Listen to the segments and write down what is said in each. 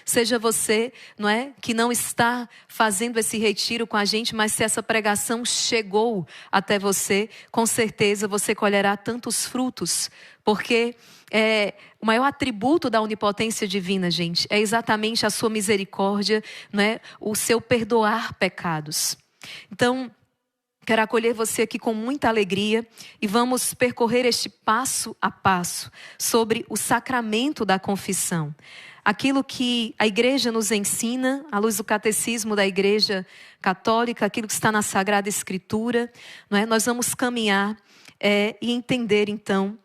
Seja você, não é, que não está fazendo esse retiro com a gente, mas se essa pregação chegou até você, com certeza você colherá tantos frutos, porque o maior atributo da onipotência divina, gente, é exatamente a sua misericórdia, não é, o seu perdoar pecados. Então, quero acolher você aqui com muita alegria e vamos percorrer este passo a passo sobre o sacramento da confissão. Aquilo que a igreja nos ensina, à luz do catecismo da igreja católica, aquilo que está na Sagrada Escritura, não é? Nós vamos caminhar e entender então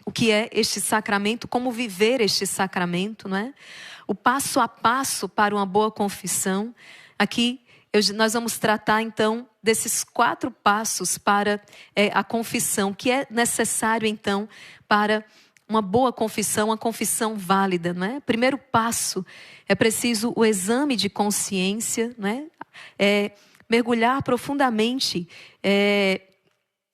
o que é este sacramento, como viver este sacramento, não é? O passo a passo para uma boa confissão. Aqui nós vamos tratar então desses 4 passos para a confissão, que é necessário então para uma boa confissão, uma confissão válida, não é? Primeiro passo, é preciso o exame de consciência, não é? Mergulhar profundamente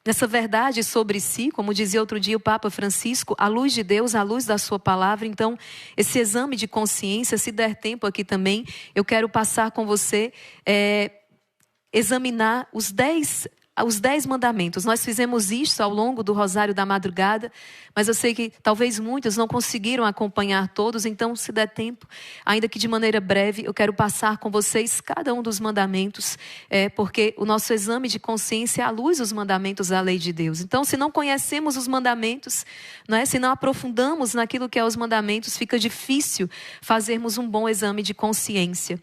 nessa verdade sobre si, como dizia outro dia o Papa Francisco, à luz de Deus, à luz da sua palavra. Então, esse exame de consciência, se der tempo aqui também, eu quero passar com você, examinar os 10 mandamentos. Nós fizemos isso ao longo do Rosário da Madrugada, mas eu sei que talvez muitos não conseguiram acompanhar todos, então se der tempo, ainda que de maneira breve, eu quero passar com vocês cada um dos mandamentos, porque o nosso exame de consciência é à luz dos mandamentos da lei de Deus. Então, se não conhecemos os mandamentos, não é? Se não aprofundamos naquilo que é os mandamentos, fica difícil fazermos um bom exame de consciência.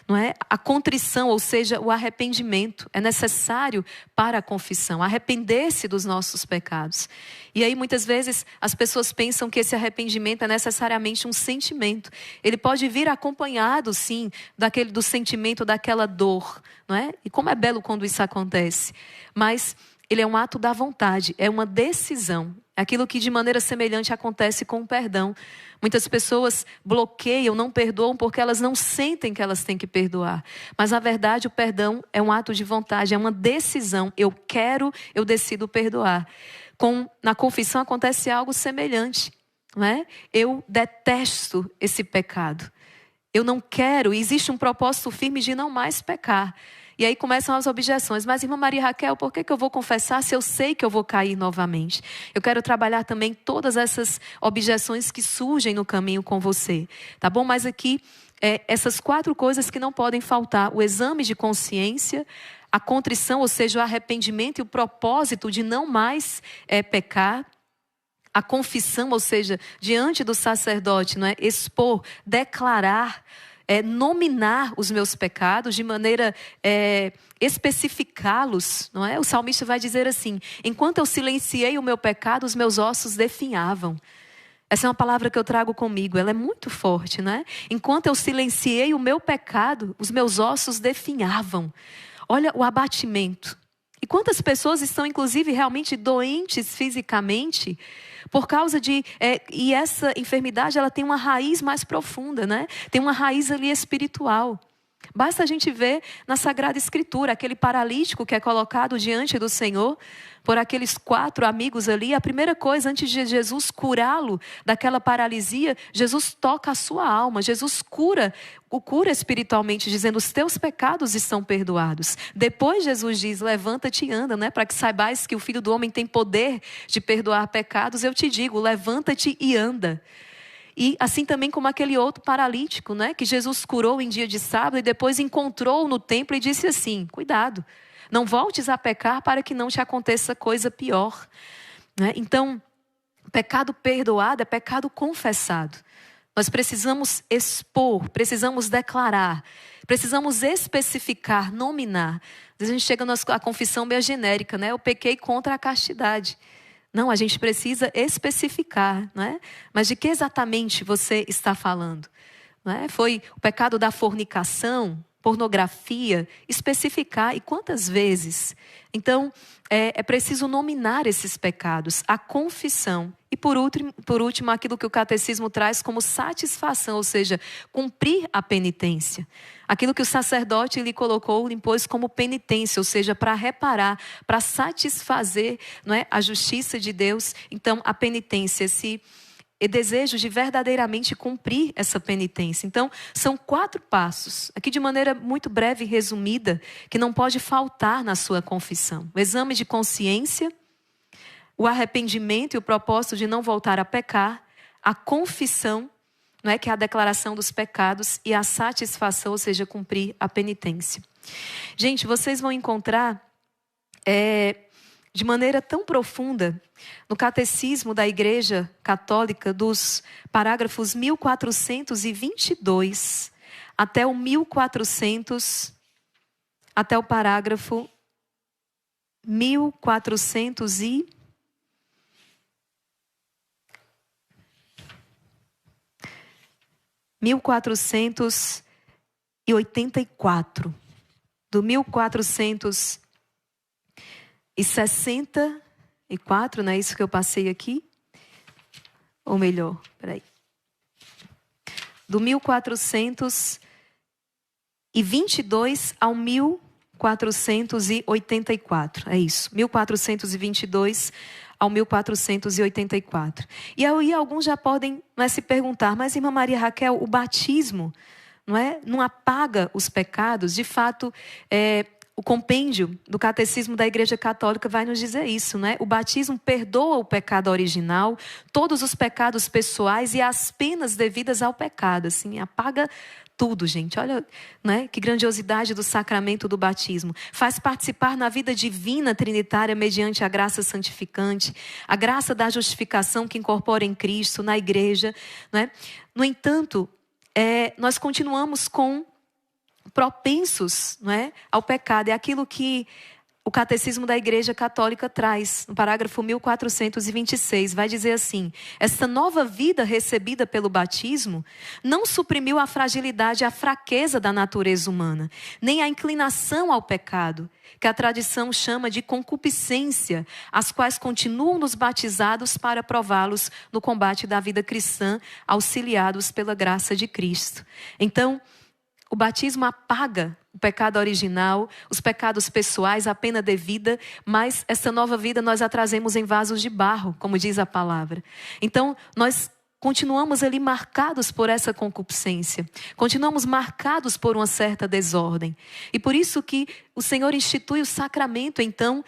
Não é? A contrição, ou seja, o arrependimento, é necessário para a confissão, arrepender-se dos nossos pecados. E aí muitas vezes as pessoas pensam que esse arrependimento é necessariamente um sentimento. Ele pode vir acompanhado, sim, do sentimento daquela dor, não é? E como é belo quando isso acontece. Mas ele é um ato da vontade, é uma decisão. Aquilo que de maneira semelhante acontece com o perdão. Muitas pessoas bloqueiam, não perdoam porque elas não sentem que elas têm que perdoar. Mas na verdade o perdão é um ato de vontade, é uma decisão. Eu quero, eu decido perdoar. Na confissão acontece algo semelhante, não é? Eu detesto esse pecado. Eu não quero, e existe um propósito firme de não mais pecar. E aí começam as objeções. Mas, irmã Maria Raquel, por que eu vou confessar se eu sei que eu vou cair novamente? Eu quero trabalhar também todas essas objeções que surgem no caminho com você. Tá bom? Mas aqui, essas 4 coisas que não podem faltar. O exame de consciência, a contrição, ou seja, o arrependimento e o propósito de não mais pecar. A confissão, ou seja, diante do sacerdote, não é? Expor, declarar, nominar os meus pecados, de maneira especificá-los, não é? O salmista vai dizer assim: enquanto eu silenciei o meu pecado, os meus ossos definhavam. Essa é uma palavra que eu trago comigo, ela é muito forte, não é? Enquanto eu silenciei o meu pecado, os meus ossos definhavam. Olha o abatimento. E quantas pessoas estão, inclusive, realmente doentes fisicamente, por causa e essa enfermidade, ela tem uma raiz mais profunda, né? Tem uma raiz ali espiritual. Basta a gente ver na Sagrada Escritura, aquele paralítico que é colocado diante do Senhor, por aqueles 4 amigos ali. A primeira coisa, antes de Jesus curá-lo daquela paralisia, Jesus toca a sua alma. Jesus o cura espiritualmente, dizendo: os teus pecados estão perdoados. Depois Jesus diz: levanta-te e anda, né? Para que saibais que o Filho do Homem tem poder de perdoar pecados. Eu te digo, levanta-te e anda. E assim também como aquele outro paralítico, né? Que Jesus curou em dia de sábado e depois encontrou no templo e disse assim: cuidado, não voltes a pecar para que não te aconteça coisa pior, né? Então, pecado perdoado é pecado confessado. Nós precisamos expor, precisamos declarar, precisamos especificar, nominar. Às vezes a gente chega à confissão meio genérica, né? Eu pequei contra a castidade. Não, a gente precisa especificar, não é? Mas de que exatamente você está falando? Não é? Foi o pecado da fornicação, pornografia, especificar, e quantas vezes? Então, é preciso nominar esses pecados, a confissão. E por último, aquilo que o catecismo traz como satisfação, ou seja, cumprir a penitência. Aquilo que o sacerdote lhe colocou, lhe impôs como penitência, ou seja, para reparar, para satisfazer, não é, a justiça de Deus. Então, a penitência, e desejo de verdadeiramente cumprir essa penitência. Então, são 4 passos, aqui de maneira muito breve e resumida, que não pode faltar na sua confissão. O exame de consciência, o arrependimento e o propósito de não voltar a pecar, a confissão, não é, que é a declaração dos pecados, e a satisfação, ou seja, cumprir a penitência. Gente, vocês vão encontrar de maneira tão profunda no Catecismo da Igreja Católica, dos parágrafos 1422 até o 1400, até o parágrafo 1484. Do 1464, não é isso que eu passei aqui? Ou melhor, peraí. Do 1422 ao 1484. É isso. 1422 ao 1484. E aí alguns já podem, não é, se perguntar, mas irmã Maria Raquel, o batismo, não apaga os pecados? De fato, o compêndio do Catecismo da Igreja Católica vai nos dizer isso, né? O batismo perdoa o pecado original, todos os pecados pessoais e as penas devidas ao pecado, assim, apaga tudo, gente. Olha, né, que grandiosidade do sacramento do batismo. Faz participar na vida divina trinitária mediante a graça santificante, a graça da justificação que incorpora em Cristo, na igreja, né? No entanto, nós continuamos propensos, não é, ao pecado. É aquilo que o Catecismo da Igreja Católica traz, no parágrafo 1426, vai dizer assim: esta nova vida recebida pelo batismo não suprimiu a fragilidade e a fraqueza da natureza humana, nem a inclinação ao pecado, que a tradição chama de concupiscência, as quais continuam nos batizados para prová-los no combate da vida cristã, auxiliados pela graça de Cristo. Então, o batismo apaga o pecado original, os pecados pessoais, a pena devida, mas essa nova vida nós a trazemos em vasos de barro, como diz a palavra. Então, nós continuamos ali marcados por essa concupiscência, continuamos marcados por uma certa desordem. E por isso que o Senhor institui o sacramento, então,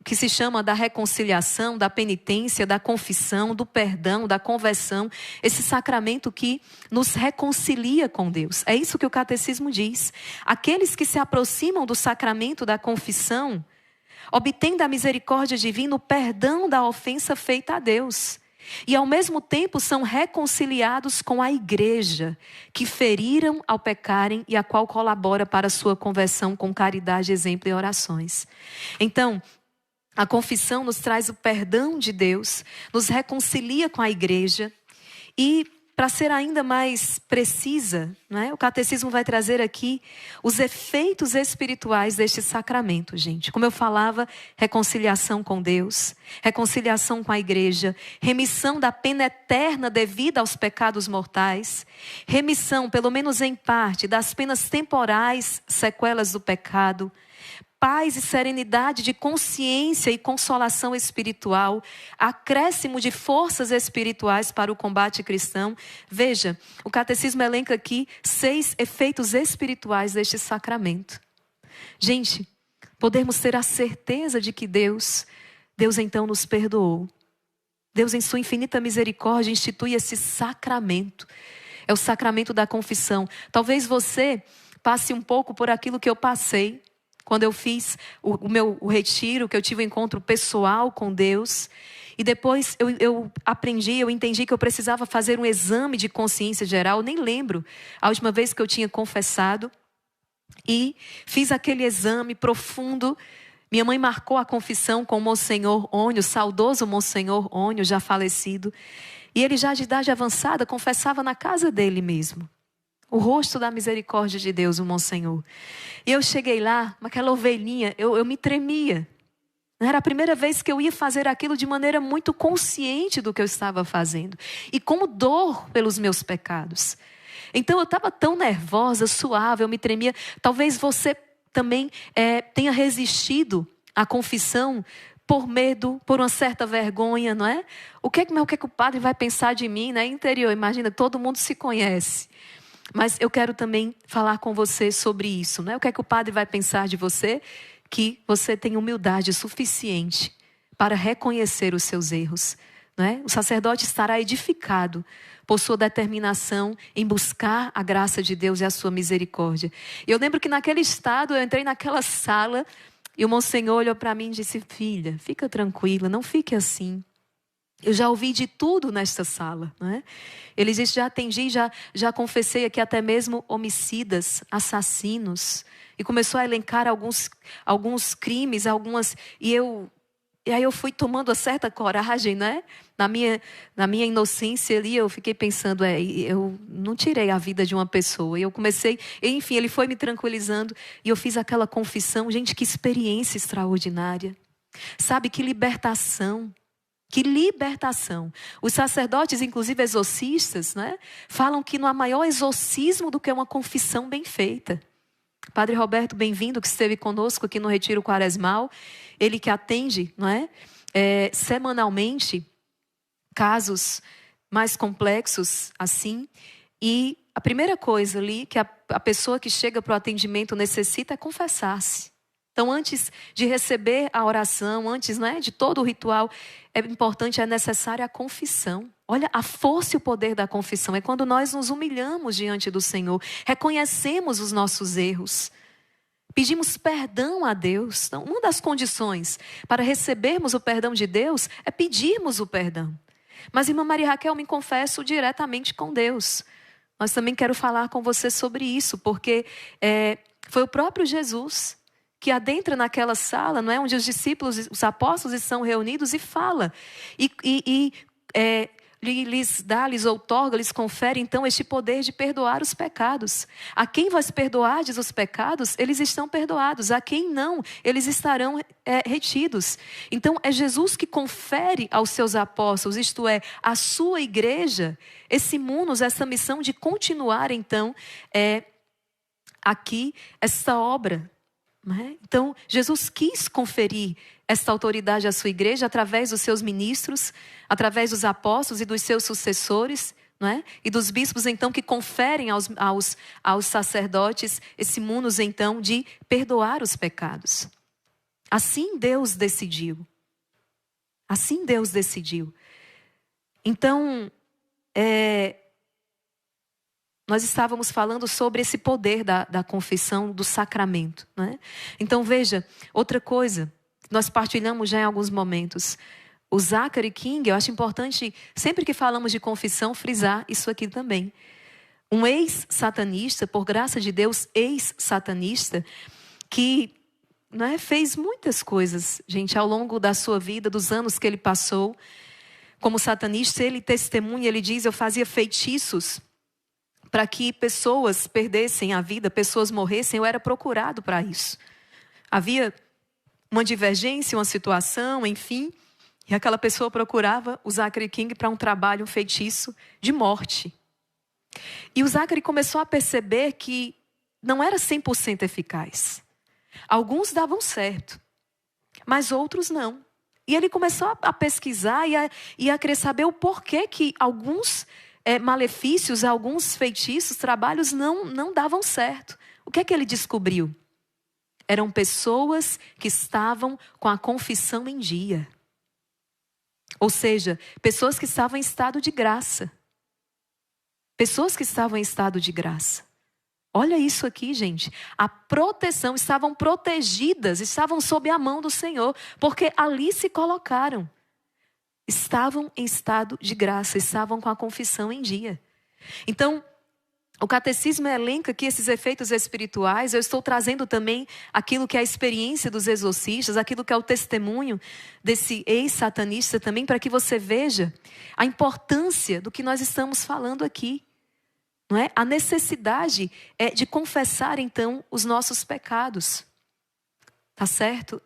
que se chama da reconciliação, da penitência, da confissão, do perdão, da conversão, esse sacramento que nos reconcilia com Deus. É isso que o Catecismo diz. Aqueles que se aproximam do sacramento da confissão obtêm da misericórdia divina o perdão da ofensa feita a Deus. E ao mesmo tempo são reconciliados com a igreja, que feriram ao pecarem e a qual colabora para a sua conversão com caridade, exemplo e orações. Então, a confissão nos traz o perdão de Deus, nos reconcilia com a igreja. E, para ser ainda mais precisa, o Catecismo vai trazer aqui os efeitos espirituais deste sacramento, gente. Como eu falava, reconciliação com Deus, reconciliação com a igreja, remissão da pena eterna devida aos pecados mortais, remissão, pelo menos em parte, das penas temporais, sequelas do pecado, paz e serenidade de consciência e consolação espiritual, acréscimo de forças espirituais para o combate cristão. Veja, o Catecismo elenca aqui 6 efeitos espirituais deste sacramento. Gente, podemos ter a certeza de que Deus então nos perdoou. Deus, em sua infinita misericórdia, institui esse sacramento. É o sacramento da confissão. Talvez você passe um pouco por aquilo que eu passei quando eu fiz o retiro, que eu tive um encontro pessoal com Deus. E depois eu entendi que eu precisava fazer um exame de consciência geral. Eu nem lembro a última vez que eu tinha confessado. E fiz aquele exame profundo. Minha mãe marcou a confissão com o Monsenhor Ônio, saudoso Monsenhor Ônio, já falecido. E ele, já de idade avançada, confessava na casa dele mesmo. O rosto da misericórdia de Deus, o Monsenhor. E eu cheguei lá, aquela ovelhinha, eu me tremia. Era a primeira vez que eu ia fazer aquilo de maneira muito consciente do que eu estava fazendo. E com dor pelos meus pecados. Então eu estava tão nervosa, suave, eu me tremia. Talvez você também tenha resistido à confissão por medo, por uma certa vergonha, não é? O que é que o padre vai pensar de mim, né? Interior, imagina, todo mundo se conhece. Mas eu quero também falar com você sobre isso, né? O que é que o padre vai pensar de você? Que você tem humildade suficiente para reconhecer os seus erros, não é? O sacerdote estará edificado por sua determinação em buscar a graça de Deus e a sua misericórdia. E eu lembro que naquele estado, eu entrei naquela sala e o Monsenhor olhou para mim e disse: filha, fica tranquila, não fique assim. Eu já ouvi de tudo nesta sala, não é? Ele disse: já atendi, já confessei aqui até mesmo homicidas, assassinos. E começou a elencar alguns crimes, E aí eu fui tomando uma certa coragem, né? Na minha inocência ali, eu fiquei pensando, eu não tirei a vida de uma pessoa. E eu comecei, enfim, ele foi me tranquilizando. E eu fiz aquela confissão. Gente, que experiência extraordinária. Sabe, que libertação. Que libertação. Os sacerdotes, inclusive exorcistas, né, falam que não há maior exorcismo do que uma confissão bem feita. Padre Roberto, bem-vindo, que esteve conosco aqui no Retiro Quaresmal. Ele que atende, não é? Semanalmente, casos mais complexos assim. E a primeira coisa ali que a pessoa que chega para o atendimento necessita é confessar-se. Então, antes de receber a oração, antes, né, de todo o ritual, é importante, é necessária a confissão. Olha, a força e o poder da confissão é quando nós nos humilhamos diante do Senhor, reconhecemos os nossos erros, pedimos perdão a Deus. Então, uma das condições para recebermos o perdão de Deus é pedirmos o perdão. Mas, irmã Maria Raquel, me confesso diretamente com Deus. Mas também quero falar com você sobre isso, porque foi o próprio Jesus que adentra naquela sala, não é, onde os discípulos, os apóstolos estão reunidos e fala. Lhes outorga, lhes confere então este poder de perdoar os pecados. A quem vós perdoardes os pecados, eles estão perdoados. A quem não, eles estarão retidos. Então é Jesus que confere aos seus apóstolos, isto é, à sua igreja, esse munus, essa missão de continuar então aqui essa obra. Então, Jesus quis conferir esta autoridade à sua igreja através dos seus ministros, através dos apóstolos e dos seus sucessores, não é? E dos bispos, então, que conferem aos sacerdotes esse munus, então, de perdoar os pecados. Assim Deus decidiu. Assim Deus decidiu. Então, nós estávamos falando sobre esse poder da confissão, do sacramento, né? Então veja, outra coisa, nós partilhamos já em alguns momentos. O Zachary King, eu acho importante, sempre que falamos de confissão, frisar isso aqui também. Um ex-satanista, por graça de Deus, ex-satanista, que fez muitas coisas, gente, ao longo da sua vida, dos anos que ele passou como satanista. Ele testemunha, ele diz: eu fazia feitiços para que pessoas perdessem a vida, pessoas morressem. Eu era procurado para isso. Havia uma divergência, uma situação, enfim, e aquela pessoa procurava o Zachary King para um trabalho, um feitiço de morte. E o Zachary começou a perceber que não era 100% eficaz. Alguns davam certo, mas outros não. E ele começou a pesquisar e a querer saber o porquê que alguns malefícios, alguns feitiços, trabalhos não davam certo. O que é que ele descobriu? Eram pessoas que estavam com a confissão em dia. Ou seja, pessoas que estavam em estado de graça. Pessoas que estavam em estado de graça. Olha isso aqui, gente. A proteção, estavam protegidas, estavam sob a mão do Senhor, porque ali se colocaram. Estavam em estado de graça, estavam com a confissão em dia. Então, o catecismo elenca aqui esses efeitos espirituais. Eu estou trazendo também aquilo que é a experiência dos exorcistas, aquilo que é o testemunho desse ex-satanista também, para que você veja a importância do que nós estamos falando aqui. Não é? A necessidade de confessar então os nossos pecados. Tá certo?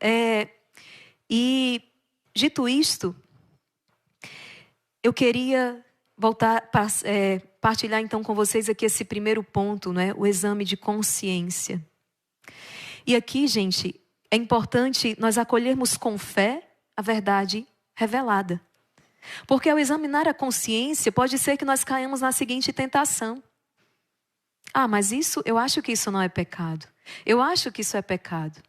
E dito isto, eu queria voltar para partilhar então com vocês aqui esse primeiro ponto, né? O exame de consciência. E aqui, gente, é importante nós acolhermos com fé a a verdade revelada. Porque ao examinar a consciência, pode ser que nós caímos na seguinte tentação. Mas eu acho que isso não é pecado. Eu acho que isso é pecado.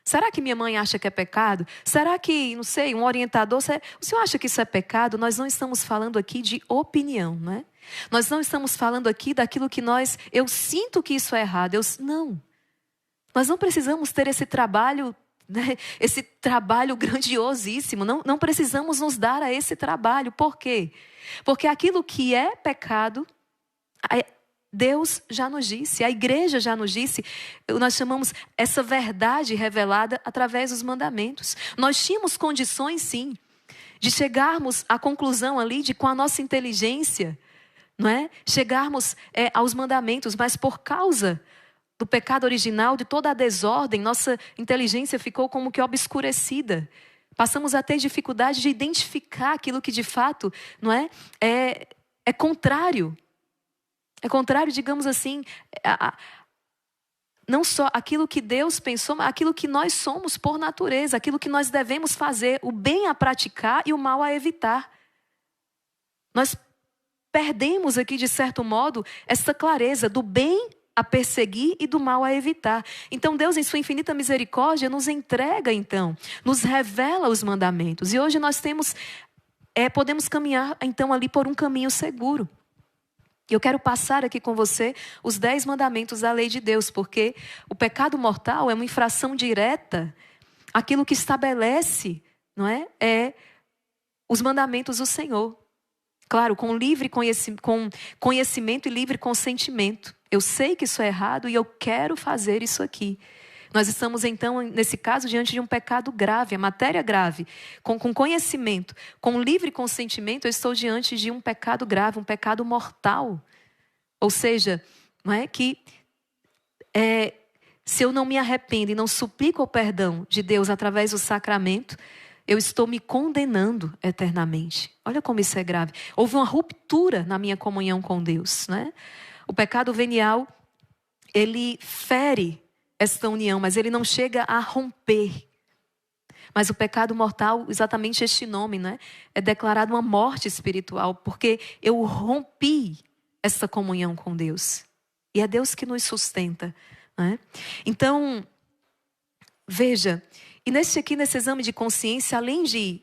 Será que minha mãe acha que é pecado? Será que, não sei, um orientador... O senhor acha que isso é pecado? Nós não estamos falando aqui de opinião, né? Nós não estamos falando aqui daquilo que eu sinto que isso é errado. Não. Nós não precisamos ter esse trabalho, né? Esse trabalho grandiosíssimo. Não precisamos nos dar a esse trabalho. Por quê? Porque aquilo que é pecado... Deus já nos disse, a igreja já nos disse, nós chamamos essa verdade revelada através dos mandamentos. Nós tínhamos condições, sim, de chegarmos à conclusão ali de com a nossa inteligência, não é? Chegarmos aos mandamentos, mas por causa do pecado original, de toda a desordem, nossa inteligência ficou como que obscurecida. Passamos a ter dificuldade de identificar aquilo que de fato, não é contrário. É contrário, digamos assim, não só aquilo que Deus pensou, mas aquilo que nós somos por natureza, aquilo que nós devemos fazer, o bem a praticar e o mal a evitar. Nós perdemos aqui, de certo modo, essa clareza do bem a perseguir e do mal a evitar. Então Deus, em sua infinita misericórdia, nos entrega, então, nos revela os mandamentos. E hoje nós podemos caminhar, então, ali por um caminho seguro. Eu quero passar aqui com você os 10 mandamentos da lei de Deus, porque o pecado mortal é uma infração direta àquilo que estabelece, não é? Os mandamentos do Senhor. Claro, com conhecimento e livre consentimento. Eu sei que isso é errado e eu quero fazer isso aqui. Nós estamos, então, nesse caso, diante de um pecado grave, a matéria grave. Com conhecimento, com livre consentimento, eu estou diante de um pecado grave, um pecado mortal. Ou seja, não é que se eu não me arrependo e não suplico o perdão de Deus através do sacramento, eu estou me condenando eternamente. Olha como isso é grave. Houve uma ruptura na minha comunhão com Deus, né? O pecado venial, ele fere esta união, mas ele não chega a romper. Mas o pecado mortal, exatamente este nome, né? É declarado uma morte espiritual, porque eu rompi essa comunhão com Deus. E é Deus que nos sustenta, né? Então, veja, e nesse exame de consciência, além de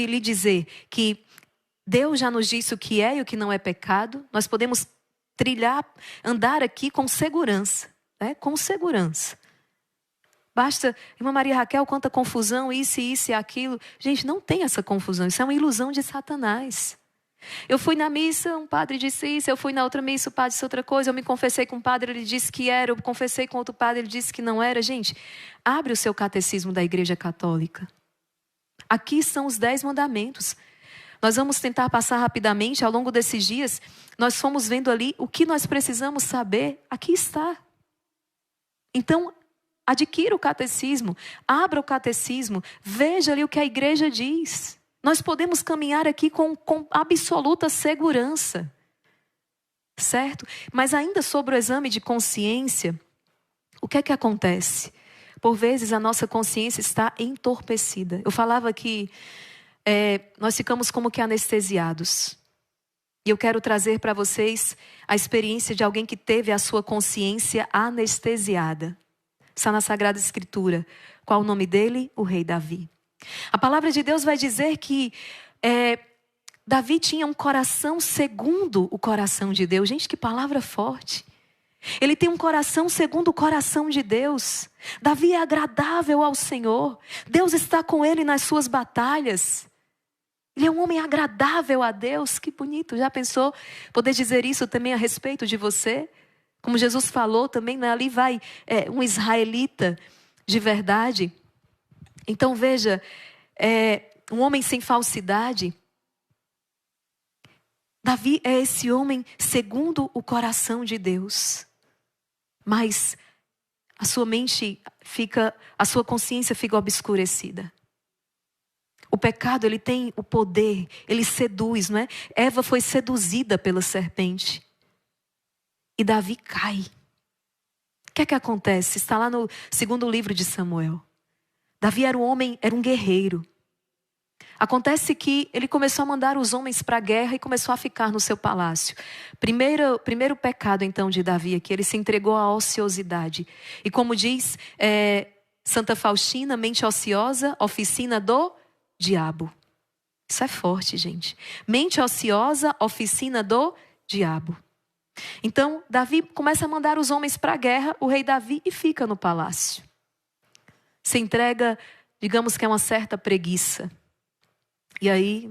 lhe dizer que Deus já nos disse o que é e o que não é pecado, nós podemos andar aqui com segurança. Com segurança. Basta, irmã Maria Raquel, quanta confusão, isso e aquilo. Gente, não tem essa confusão, isso é uma ilusão de Satanás. Eu fui na missa, um padre disse isso, eu fui na outra missa, o padre disse outra coisa, eu me confessei com um padre, ele disse que era, eu confessei com outro padre, ele disse que não era. Gente, abre o seu catecismo da Igreja Católica. Aqui são os 10 mandamentos. Nós vamos tentar passar rapidamente, ao longo desses dias, nós fomos vendo ali o que nós precisamos saber, aqui está. Então, adquira o catecismo, abra o catecismo, veja ali o que a igreja diz. Nós podemos caminhar aqui com absoluta segurança. Certo? Mas ainda sobre o exame de consciência, o que é que acontece? Por vezes a nossa consciência está entorpecida. Eu falava que nós ficamos como que anestesiados. E eu quero trazer para vocês a experiência de alguém que teve a sua consciência anestesiada. Está na Sagrada Escritura. Qual o nome dele? O rei Davi. A palavra de Deus vai dizer que Davi tinha um coração segundo o coração de Deus. Gente, que palavra forte. Ele tem um coração segundo o coração de Deus. Davi é agradável ao Senhor. Deus está com ele nas suas batalhas. Ele é um homem agradável a Deus. Que bonito. Já pensou poder dizer isso também a respeito de você? Como Jesus falou também, né? Ali vai um israelita de verdade. Então veja, um homem sem falsidade. Davi é esse homem segundo o coração de Deus. Mas a sua mente a sua consciência fica obscurecida. O pecado, ele tem o poder, ele seduz, não é? Eva foi seduzida pela serpente. E Davi cai. O que é que acontece? Está lá no 2º livro de Samuel. Davi era um homem, era um guerreiro. Acontece que ele começou a mandar os homens para a guerra e começou a ficar no seu palácio. Primeiro pecado, então, de Davi é que ele se entregou à ociosidade. E como diz Santa Faustina, mente ociosa, oficina do diabo. Isso é forte, gente. Mente ociosa, oficina do diabo. Então, Davi começa a mandar os homens para a guerra, o rei Davi, e fica no palácio. Se entrega, digamos que é uma certa preguiça. E aí,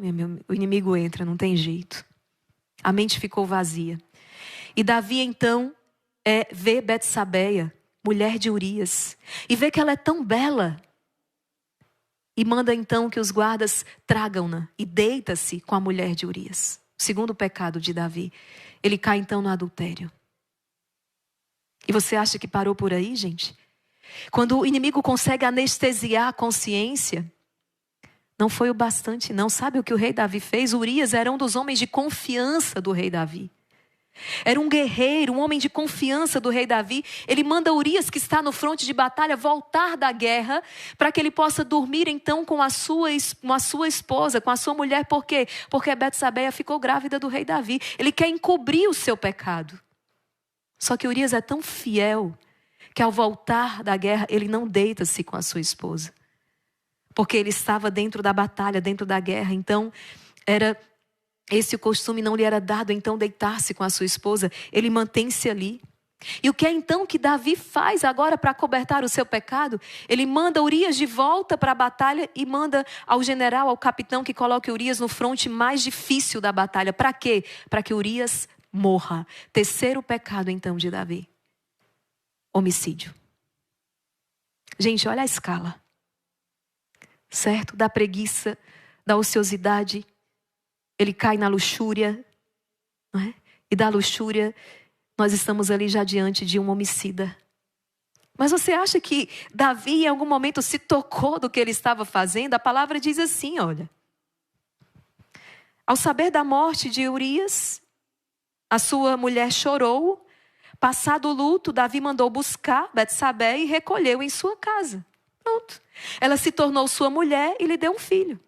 o inimigo entra, não tem jeito. A mente ficou vazia. E Davi, então, vê Betsabeia, mulher de Urias, e vê que ela é tão bela. E manda, então, que os guardas tragam-na e deita-se com a mulher de Urias. O segundo pecado de Davi. Ele cai, então, no adultério. E você acha que parou por aí, gente? Quando o inimigo consegue anestesiar a consciência, não foi o bastante, não. Sabe o que o rei Davi fez? Urias era um dos homens de confiança do rei Davi. Era um guerreiro, um homem de confiança do rei Davi. Ele manda Urias, que está no fronte de batalha, voltar da guerra, para que ele possa dormir então com a sua esposa, com a sua mulher. Por quê? Porque Betsabeia ficou grávida do rei Davi. Ele quer encobrir o seu pecado. Só que Urias é tão fiel, que ao voltar da guerra, ele não deita-se com a sua esposa. Porque ele estava dentro da batalha, dentro da guerra. Então, esse o costume, não lhe era dado, então, deitar-se com a sua esposa. Ele mantém-se ali. E o que é então que Davi faz agora para acobertar o seu pecado? Ele manda Urias de volta para a batalha e manda ao general, ao capitão, que coloque Urias no fronte mais difícil da batalha. Para quê? Para que Urias morra. Terceiro pecado, então, de Davi. Homicídio. Gente, olha a escala. Certo? Da preguiça, da ociosidade, ele cai na luxúria, não é? E da luxúria, nós estamos ali já diante de um homicida. Mas você acha que Davi em algum momento se tocou do que ele estava fazendo? A palavra diz assim, olha. Ao saber da morte de Urias, a sua mulher chorou. Passado o luto, Davi mandou buscar Betsabeia e recolheu em sua casa. Pronto. Ela se tornou sua mulher e lhe deu um filho.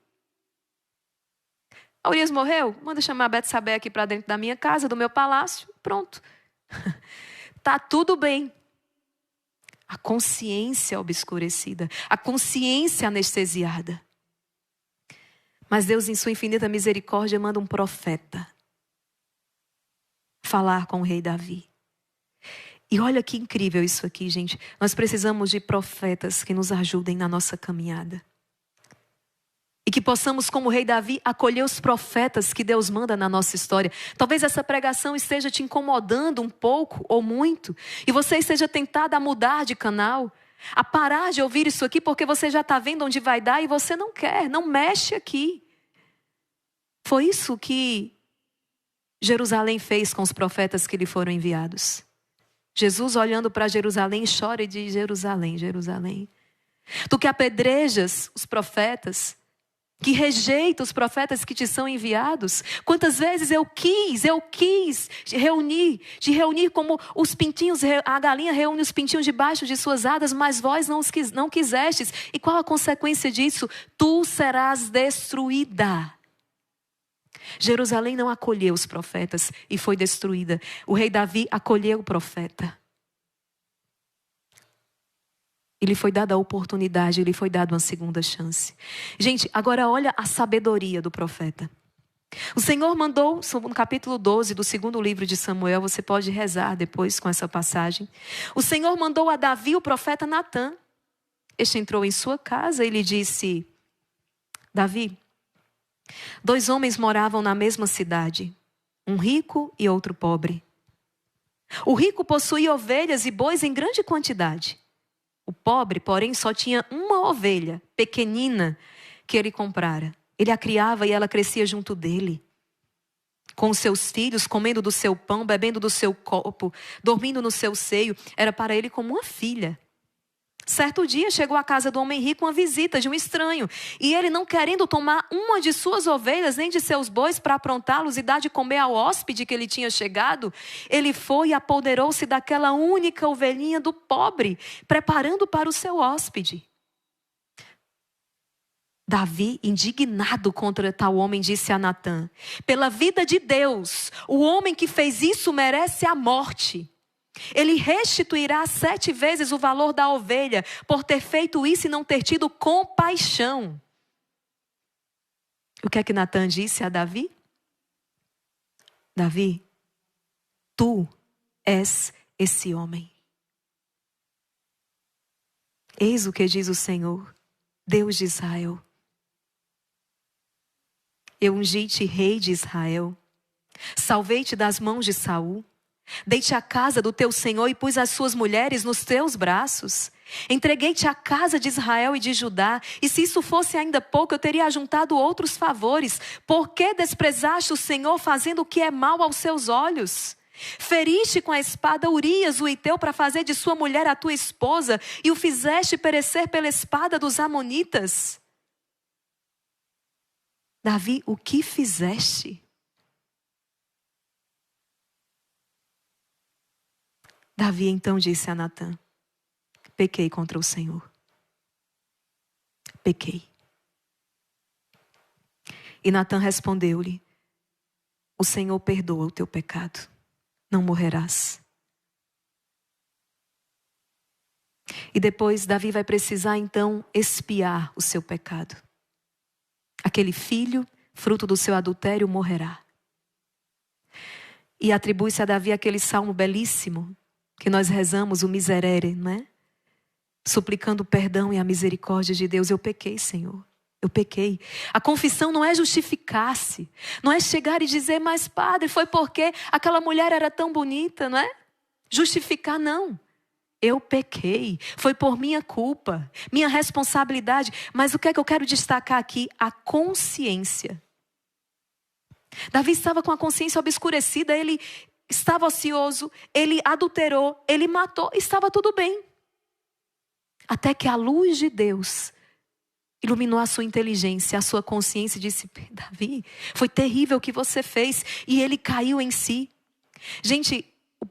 A Urias morreu? Manda chamar Betsabeia aqui para dentro da minha casa, do meu palácio. Pronto. Tá tudo bem. A consciência obscurecida. A consciência anestesiada. Mas Deus, em sua infinita misericórdia, manda um profeta falar com o rei Davi. E olha que incrível isso aqui, gente. Nós precisamos de profetas que nos ajudem na nossa caminhada. E que possamos, como o rei Davi, acolher os profetas que Deus manda na nossa história. Talvez essa pregação esteja te incomodando um pouco ou muito. E você esteja tentada a mudar de canal. A parar de ouvir isso aqui porque você já está vendo onde vai dar e você não quer. Não mexe aqui. Foi isso que Jerusalém fez com os profetas que lhe foram enviados. Jesus, olhando para Jerusalém, chora e diz: Jerusalém, Jerusalém, tu que apedrejas os profetas, que rejeita os profetas que te são enviados. Quantas vezes eu quis te reunir como os pintinhos, a galinha reúne os pintinhos debaixo de suas asas, mas vós não quisestes. E qual a consequência disso? Tu serás destruída. Jerusalém não acolheu os profetas e foi destruída. O rei Davi acolheu o profeta. E lhe foi dada a oportunidade, lhe foi dada uma segunda chance. Gente, agora olha a sabedoria do profeta. O Senhor mandou, no capítulo 12 do segundo livro de Samuel, você pode rezar depois com essa passagem. O Senhor mandou a Davi o profeta Natã. Este entrou em sua casa e lhe disse: Davi, 2 homens moravam na mesma cidade, um rico e outro pobre. O rico possuía ovelhas e bois em grande quantidade. O pobre, porém, só tinha uma ovelha, pequenina, que ele comprara. Ele a criava e ela crescia junto dele, com os seus filhos, comendo do seu pão, bebendo do seu copo, dormindo no seu seio. Era para ele como uma filha. Certo dia chegou à casa do homem rico uma visita de um estranho. E ele, não querendo tomar uma de suas ovelhas nem de seus bois para aprontá-los e dar de comer ao hóspede que ele tinha chegado, ele foi e apoderou-se daquela única ovelhinha do pobre, preparando para o seu hóspede. Davi, indignado contra tal homem, disse a Natã: pela vida de Deus, o homem que fez isso merece a morte. Ele restituirá 7 vezes o valor da ovelha por ter feito isso e não ter tido compaixão. O que é que Natã disse a Davi? Davi, tu és esse homem. Eis o que diz o Senhor, Deus de Israel. Eu ungi-te rei de Israel, salvei-te das mãos de Saul, dei-te a casa do teu Senhor e pus as suas mulheres nos teus braços. Entreguei-te a casa de Israel e de Judá, e se isso fosse ainda pouco, eu teria ajuntado outros favores. Por que desprezaste o Senhor fazendo o que é mal aos seus olhos? Feriste com a espada Urias, o hiteu, para fazer de sua mulher a tua esposa, e o fizeste perecer pela espada dos amonitas. Davi, o que fizeste? Davi então disse a Natã: pequei contra o Senhor. Pequei. E Natã respondeu-lhe: o Senhor perdoa o teu pecado. Não morrerás. E depois Davi vai precisar então expiar o seu pecado. Aquele filho, fruto do seu adultério, morrerá. E atribui-se a Davi aquele salmo belíssimo que nós rezamos, o miserere, não é? Suplicando o perdão e a misericórdia de Deus. Eu pequei, Senhor. Eu pequei. A confissão não é justificar-se. Não é chegar e dizer, mas padre, foi porque aquela mulher era tão bonita, não é? Justificar, não. Eu pequei. Foi por minha culpa, minha responsabilidade. Mas o que é que eu quero destacar aqui? A consciência. Davi estava com a consciência obscurecida. Ele estava ocioso. Ele adulterou. Ele matou. Estava tudo bem. Até que a luz de Deus iluminou a sua inteligência, a sua consciência, e disse: Davi, foi terrível o que você fez. E ele caiu em si. Gente,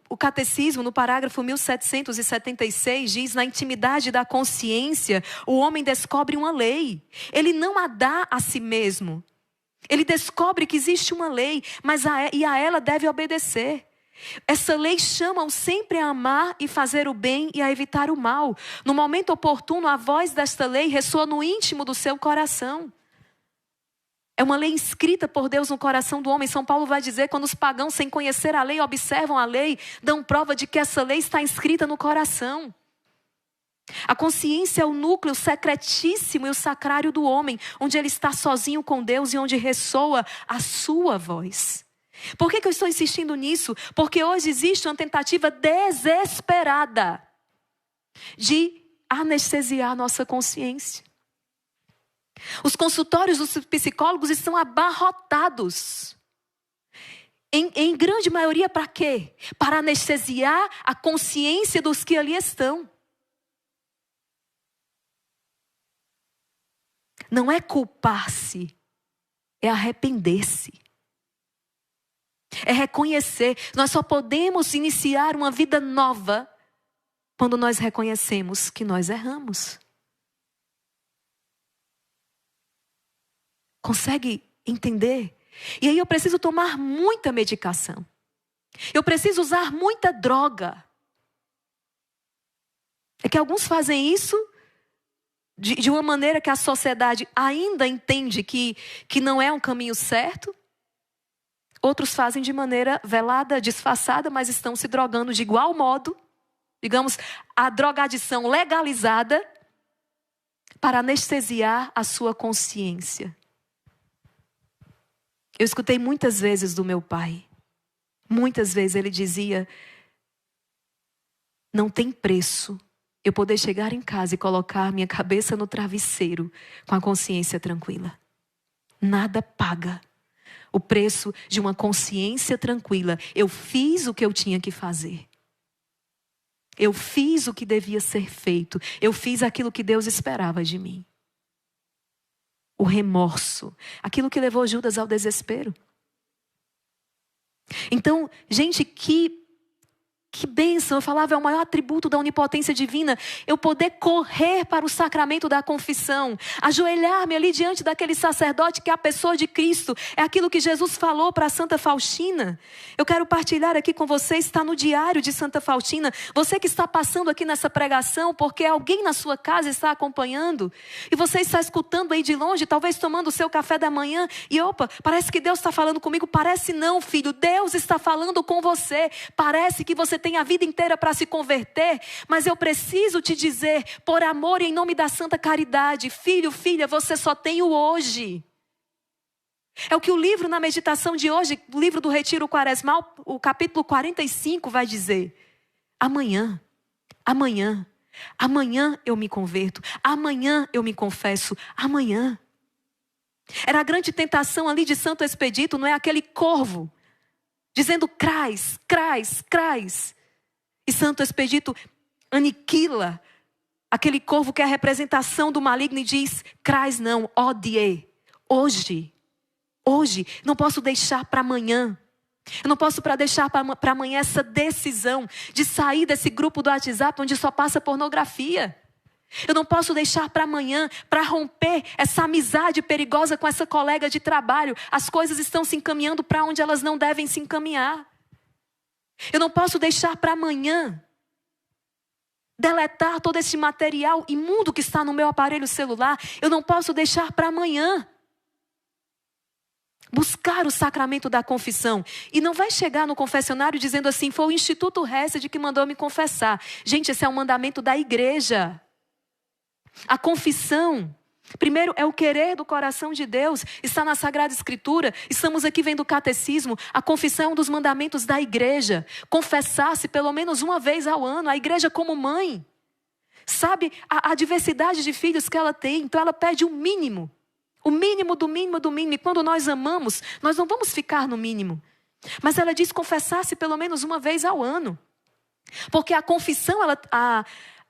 o catecismo, no parágrafo 1776, diz: na intimidade da consciência, o homem descobre uma lei. Ele não a dá a si mesmo. Ele descobre que existe uma lei, mas a ela deve obedecer. Essa lei chama-o sempre a amar e fazer o bem e a evitar o mal. No momento oportuno, a voz desta lei ressoa no íntimo do seu coração. É uma lei inscrita por Deus no coração do homem. São Paulo vai dizer, quando os pagãos, sem conhecer a lei, observam a lei, dão prova de que essa lei está inscrita no coração. A consciência é o núcleo secretíssimo e o sacrário do homem, onde ele está sozinho com Deus e onde ressoa a sua voz. Por que eu estou insistindo nisso? Porque hoje existe uma tentativa desesperada de anestesiar a nossa consciência. Os consultórios dos psicólogos estão abarrotados. Em grande maioria, para quê? Para anestesiar a consciência dos que ali estão. Não é culpar-se, é arrepender-se. É reconhecer. Nós só podemos iniciar uma vida nova quando nós reconhecemos que nós erramos. Consegue entender? E aí eu preciso tomar muita medicação. Eu preciso usar muita droga. É que alguns fazem isso de uma maneira que a sociedade ainda entende que não é um caminho certo. Outros fazem de maneira velada, disfarçada, mas estão se drogando de igual modo. Digamos, a drogadição legalizada para anestesiar a sua consciência. Eu escutei muitas vezes do meu pai. Muitas vezes ele dizia: não tem preço eu poder chegar em casa e colocar minha cabeça no travesseiro com a consciência tranquila. Nada paga o preço de uma consciência tranquila. Eu fiz o que eu tinha que fazer. Eu fiz o que devia ser feito. Eu fiz aquilo que Deus esperava de mim. O remorso, aquilo que levou Judas ao desespero. Então, gente, que Que bênção, eu falava, é o maior atributo da onipotência divina. Eu poder correr para o sacramento da confissão. Ajoelhar-me ali diante daquele sacerdote que é a pessoa de Cristo. É aquilo que Jesus falou para Santa Faustina. Eu quero partilhar aqui com você, está no diário de Santa Faustina. Você que está passando aqui nessa pregação, porque alguém na sua casa está acompanhando. E você está escutando aí de longe, talvez tomando o seu café da manhã. E opa, parece que Deus está falando comigo. Parece não, filho. Deus está falando com você. Parece que você tem a vida inteira para se converter, mas eu preciso te dizer, por amor e em nome da santa caridade, filho, filha, você só tem o hoje. É o que o livro na meditação de hoje, o livro do Retiro Quaresmal, o capítulo 45 vai dizer. Amanhã, amanhã, amanhã eu me converto, amanhã eu me confesso, amanhã. Era a grande tentação ali de Santo Expedito, não é aquele corvo, dizendo crais, crais, crais. E Santo Expedito aniquila aquele corvo que é a representação do maligno e diz, crais não, odie, hoje, não posso deixar para amanhã. Eu não posso deixar para amanhã essa decisão de sair desse grupo do WhatsApp onde só passa pornografia. Eu não posso deixar para amanhã, para romper essa amizade perigosa com essa colega de trabalho. As coisas estão se encaminhando para onde elas não devem se encaminhar. Eu não posso deixar para amanhã deletar todo esse material imundo que está no meu aparelho celular. Eu não posso deixar para amanhã buscar o sacramento da confissão. E não vai chegar no confessionário dizendo assim, foi o Instituto Hesed que mandou me confessar. Gente, esse é um mandamento da igreja. A confissão, primeiro, é o querer do coração de Deus. Está na Sagrada Escritura. Estamos aqui vendo o catecismo. A confissão é um dos mandamentos da igreja. Confessar-se pelo menos uma vez ao ano. A igreja como mãe. Sabe a diversidade de filhos que ela tem. Então ela pede o mínimo. O mínimo do mínimo do mínimo. E quando nós amamos, nós não vamos ficar no mínimo. Mas ela diz confessar-se pelo menos uma vez ao ano. Porque a confissão,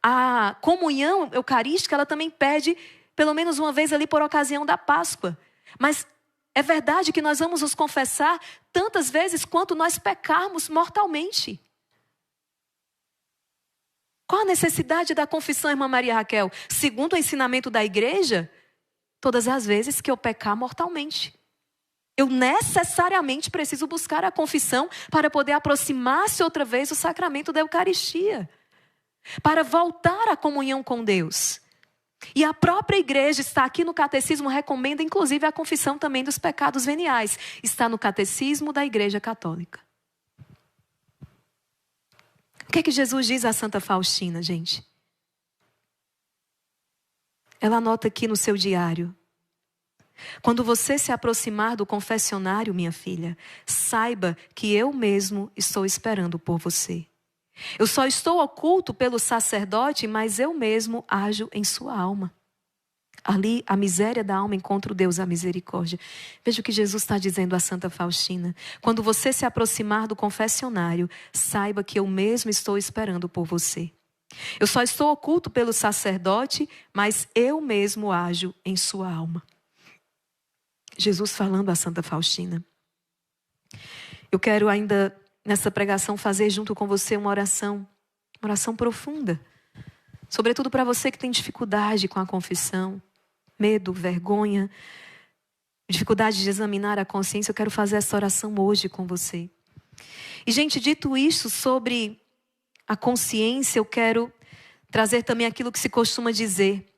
a comunhão eucarística, ela também pede pelo menos uma vez ali por ocasião da Páscoa. Mas é verdade que nós vamos nos confessar tantas vezes quanto nós pecarmos mortalmente. Qual a necessidade da confissão, irmã Maria Raquel? Segundo o ensinamento da igreja, todas as vezes que eu pecar mortalmente. Eu necessariamente preciso buscar a confissão para poder aproximar-se outra vez do sacramento da Eucaristia. Para voltar à comunhão com Deus. E a própria igreja está aqui no catecismo, recomenda inclusive a confissão também dos pecados veniais. Está no catecismo da Igreja Católica. O que é que Jesus diz a Santa Faustina, gente? Ela anota aqui no seu diário. Quando você se aproximar do confessionário, minha filha, saiba que eu mesmo estou esperando por você. Eu só estou oculto pelo sacerdote, mas eu mesmo ajo em sua alma. Ali, a miséria da alma encontra o Deus a misericórdia. Veja o que Jesus está dizendo a Santa Faustina. Quando você se aproximar do confessionário, saiba que eu mesmo estou esperando por você. Eu só estou oculto pelo sacerdote, mas eu mesmo ajo em sua alma. Jesus falando a Santa Faustina. Eu quero ainda, nessa pregação, fazer junto com você uma oração profunda. Sobretudo para você que tem dificuldade com a confissão, medo, vergonha, dificuldade de examinar a consciência. Eu quero fazer essa oração hoje com você. E, gente, dito isso sobre a consciência, eu quero trazer também aquilo que se costuma dizer.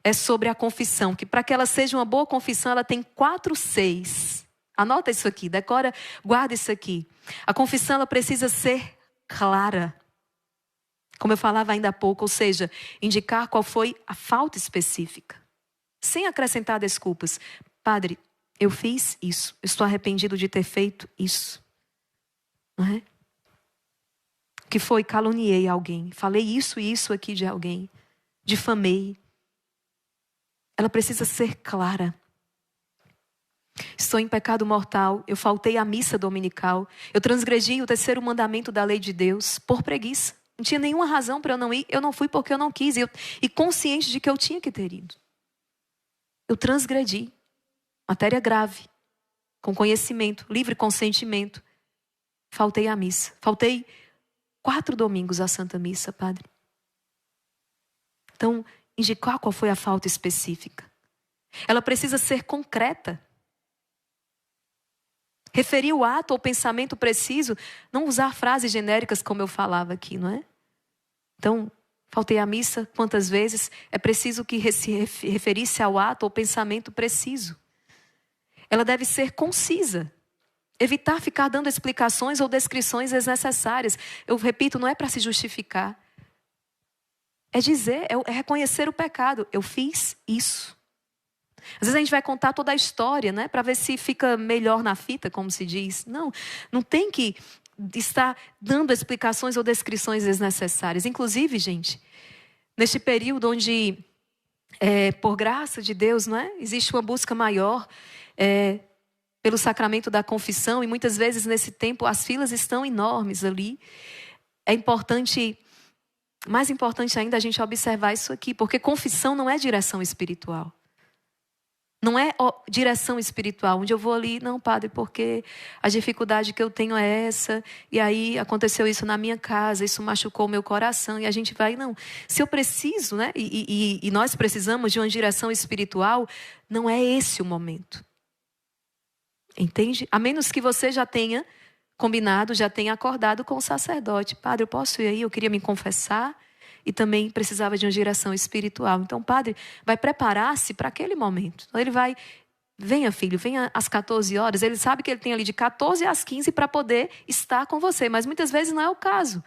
É sobre a confissão, que para que ela seja uma boa confissão, ela tem 4 Cs. Anota isso aqui, decora, guarda isso aqui. A confissão, ela precisa ser clara. Como eu falava ainda há pouco, ou seja, indicar qual foi a falta específica. Sem acrescentar desculpas. Padre, eu fiz isso, eu estou arrependido de ter feito isso. Não é? Que foi, caluniei alguém, falei isso e isso aqui de alguém, difamei. Ela precisa ser clara. Estou em pecado mortal, eu faltei à missa dominical, eu transgredi o 3º mandamento da lei de Deus por preguiça. Não tinha nenhuma razão para eu não ir, eu não fui porque eu não quis, e consciente de que eu tinha que ter ido. Eu transgredi, matéria grave, com conhecimento, livre consentimento. Faltei à missa, faltei 4 domingos à Santa Missa, padre. Então, indicar qual foi a falta específica. Ela precisa ser concreta. Referir o ato ou pensamento preciso, não usar frases genéricas como eu falava aqui, não é? Então, faltei à missa quantas vezes? É preciso que se referisse ao ato ou pensamento preciso. Ela deve ser concisa. Evitar ficar dando explicações ou descrições desnecessárias. Eu repito, não é para se justificar. É dizer, é reconhecer o pecado. Eu fiz isso. Às vezes a gente vai contar toda a história, né? Para ver se fica melhor na fita, como se diz. Não tem que estar dando explicações ou descrições desnecessárias. Inclusive, gente, neste período onde, por graça de Deus, não é? Existe uma busca maior pelo sacramento da confissão. E muitas vezes nesse tempo as filas estão enormes ali. É importante, mais importante ainda, a gente observar isso aqui. Porque confissão não é direção espiritual. Não é direção espiritual, onde eu vou ali, não, padre, porque a dificuldade que eu tenho é essa, e aí aconteceu isso na minha casa, isso machucou o meu coração, e a gente vai, não. Se eu preciso, né, e nós precisamos de uma direção espiritual, não é esse o momento. Entende? A menos que você já tenha combinado, já tenha acordado com o sacerdote. Padre, eu posso ir aí? Eu queria me confessar. E também precisava de uma direção espiritual. Então o padre vai preparar-se para aquele momento. Então ele vai, venha filho, venha às 14 horas. Ele sabe que ele tem ali de 14 às 15 para poder estar com você. Mas muitas vezes não é o caso.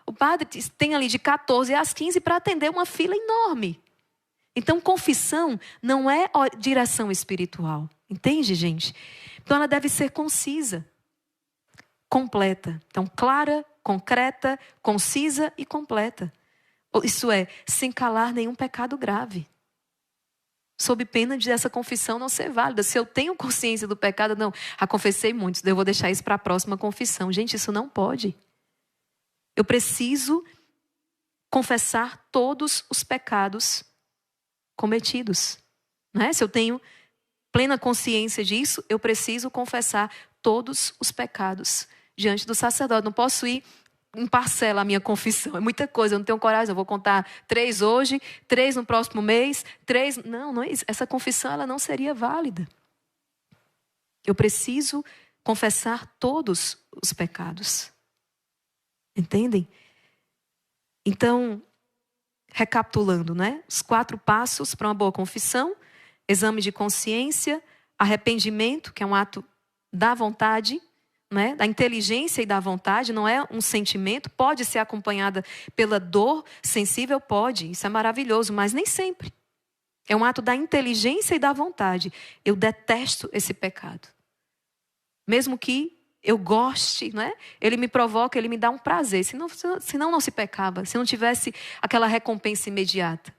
O padre tem ali de 14 às 15 para atender uma fila enorme. Então confissão não é direção espiritual. Entende, gente? Então ela deve ser concisa, completa. Então clara, concreta, concisa e completa. Isso é, sem calar nenhum pecado grave. Sob pena de essa confissão não ser válida. Se eu tenho consciência do pecado, não, confessei muitos, eu vou deixar isso para a próxima confissão. Gente, isso não pode. Eu preciso confessar todos os pecados cometidos. Não é? Se eu tenho plena consciência disso, eu preciso confessar todos os pecados diante do sacerdote. Não posso ir em parcela a minha confissão. É muita coisa, eu não tenho coragem. Eu vou contar 3 hoje, 3 no próximo mês, 3... Não é isso. Essa confissão ela não seria válida. Eu preciso confessar todos os pecados. Entendem? Então, recapitulando, né? Os 4 passos para uma boa confissão: exame de consciência, arrependimento, que é um ato da vontade, né? Da inteligência e da vontade, não é um sentimento. Pode ser acompanhada pela dor sensível, pode, isso é maravilhoso, mas nem sempre. É um ato da inteligência e da vontade. Eu detesto esse pecado. Mesmo que eu goste, né? Ele me provoca, ele me dá um prazer. Senão não se pecava, se não tivesse aquela recompensa imediata.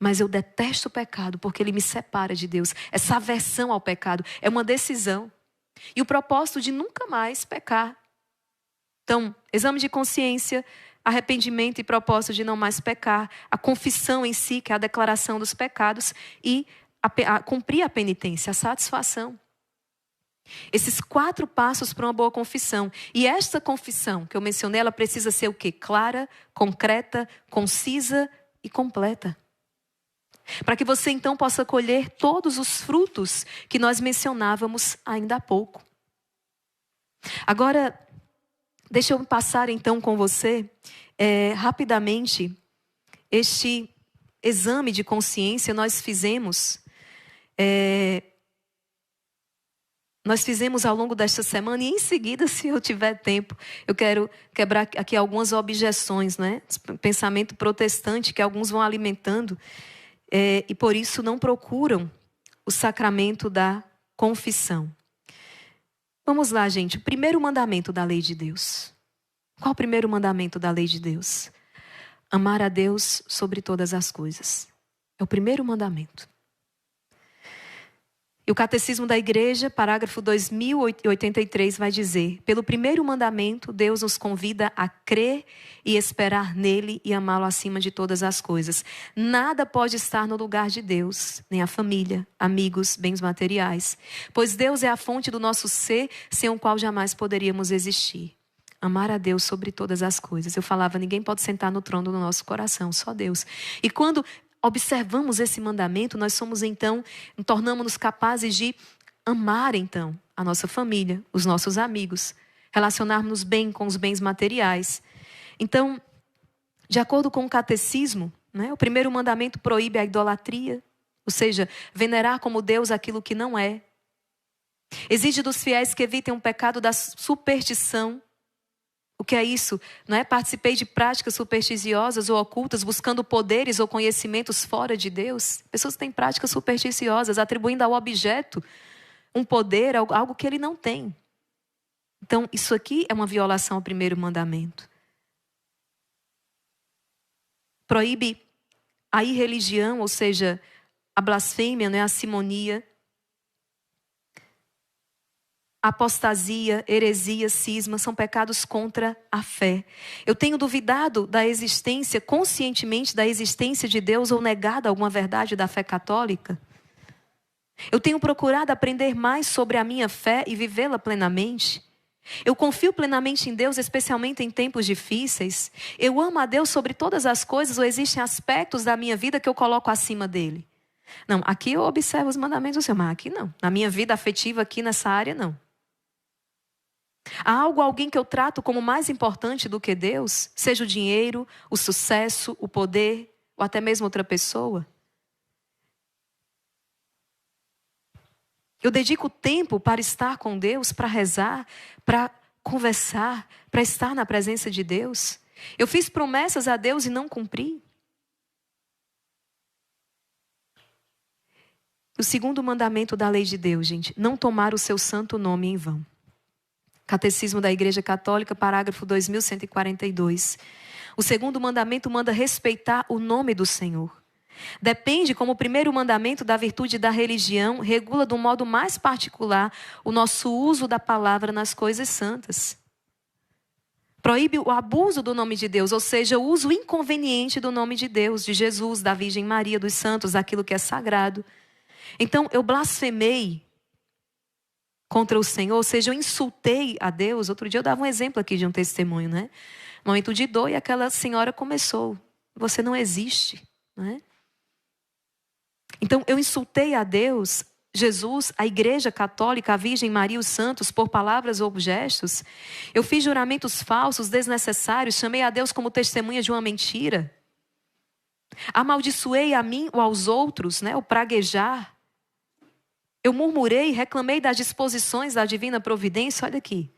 Mas eu detesto o pecado porque ele me separa de Deus. Essa aversão ao pecado é uma decisão. E o propósito de nunca mais pecar. Então, exame de consciência, arrependimento e propósito de não mais pecar. A confissão em si, que é a declaração dos pecados. E cumprir a penitência, a satisfação. Esses 4 passos para uma boa confissão. E esta confissão que eu mencionei, ela precisa ser o quê? Clara, concreta, concisa e completa. Para que você então possa colher todos os frutos que nós mencionávamos ainda há pouco. Agora, deixa eu passar então com você rapidamente este exame de consciência. Nós fizemos ao longo desta semana, e em seguida, se eu tiver tempo, eu quero quebrar aqui algumas objeções, né? Pensamento protestante que alguns vão alimentando. E por isso não procuram o sacramento da confissão. Vamos lá, gente. O primeiro mandamento da lei de Deus. Qual o primeiro mandamento da lei de Deus? Amar a Deus sobre todas as coisas. É o primeiro mandamento. E o Catecismo da Igreja, parágrafo 2083, vai dizer: pelo primeiro mandamento, Deus nos convida a crer e esperar nele e amá-lo acima de todas as coisas. Nada pode estar no lugar de Deus, nem a família, amigos, bens materiais. Pois Deus é a fonte do nosso ser, sem o qual jamais poderíamos existir. Amar a Deus sobre todas as coisas. Eu falava, ninguém pode sentar no trono do nosso coração, só Deus. E quando observamos esse mandamento, nós somos então, tornamos-nos capazes de amar então a nossa família, os nossos amigos, relacionarmos bem com os bens materiais. Então, de acordo com o catecismo, né, o primeiro mandamento proíbe a idolatria, ou seja, venerar como Deus aquilo que não é. Exige dos fiéis que evitem o pecado da superstição. O que é isso? Não é? Participei de práticas supersticiosas ou ocultas, buscando poderes ou conhecimentos fora de Deus. Pessoas que têm práticas supersticiosas, atribuindo ao objeto um poder, algo que ele não tem. Então, isso aqui é uma violação ao primeiro mandamento. Proíbe a irreligião, ou seja, a blasfêmia, né? A simonia, apostasia, heresia, cisma, são pecados contra a fé. Eu tenho duvidado da existência, conscientemente da existência de Deus ou negado alguma verdade da fé católica? Eu tenho procurado aprender mais sobre a minha fé e vivê-la plenamente? Eu confio plenamente em Deus, especialmente em tempos difíceis? Eu amo a Deus sobre todas as coisas ou existem aspectos da minha vida que eu coloco acima dele? Não, aqui eu observo os mandamentos do Senhor, mas aqui não. Na minha vida afetiva aqui nessa área, não. Há alguém que eu trato como mais importante do que Deus? Seja o dinheiro, o sucesso, o poder, ou até mesmo outra pessoa? Eu dedico tempo para estar com Deus, para rezar, para conversar, para estar na presença de Deus? Eu fiz promessas a Deus e não cumpri? O segundo mandamento da lei de Deus, gente, não tomar o seu santo nome em vão. Catecismo da Igreja Católica, parágrafo 2142. O segundo mandamento manda respeitar o nome do Senhor. Depende, como o primeiro mandamento, da virtude da religião, regula de um modo mais particular o nosso uso da palavra nas coisas santas. Proíbe o abuso do nome de Deus, ou seja, o uso inconveniente do nome de Deus, de Jesus, da Virgem Maria, dos santos, daquilo que é sagrado. Então, eu blasfemei contra o Senhor, ou seja, eu insultei a Deus. Outro dia eu dava um exemplo aqui de um testemunho, né? Momento de dor, e aquela senhora começou: você não existe, né? Então eu insultei a Deus, Jesus, a Igreja Católica, a Virgem Maria, os santos, por palavras ou gestos. Eu fiz juramentos falsos, desnecessários, chamei a Deus como testemunha de uma mentira. Amaldiçoei a mim ou aos outros, né? O praguejar. Eu murmurei, reclamei das disposições da divina providência. Olha aqui.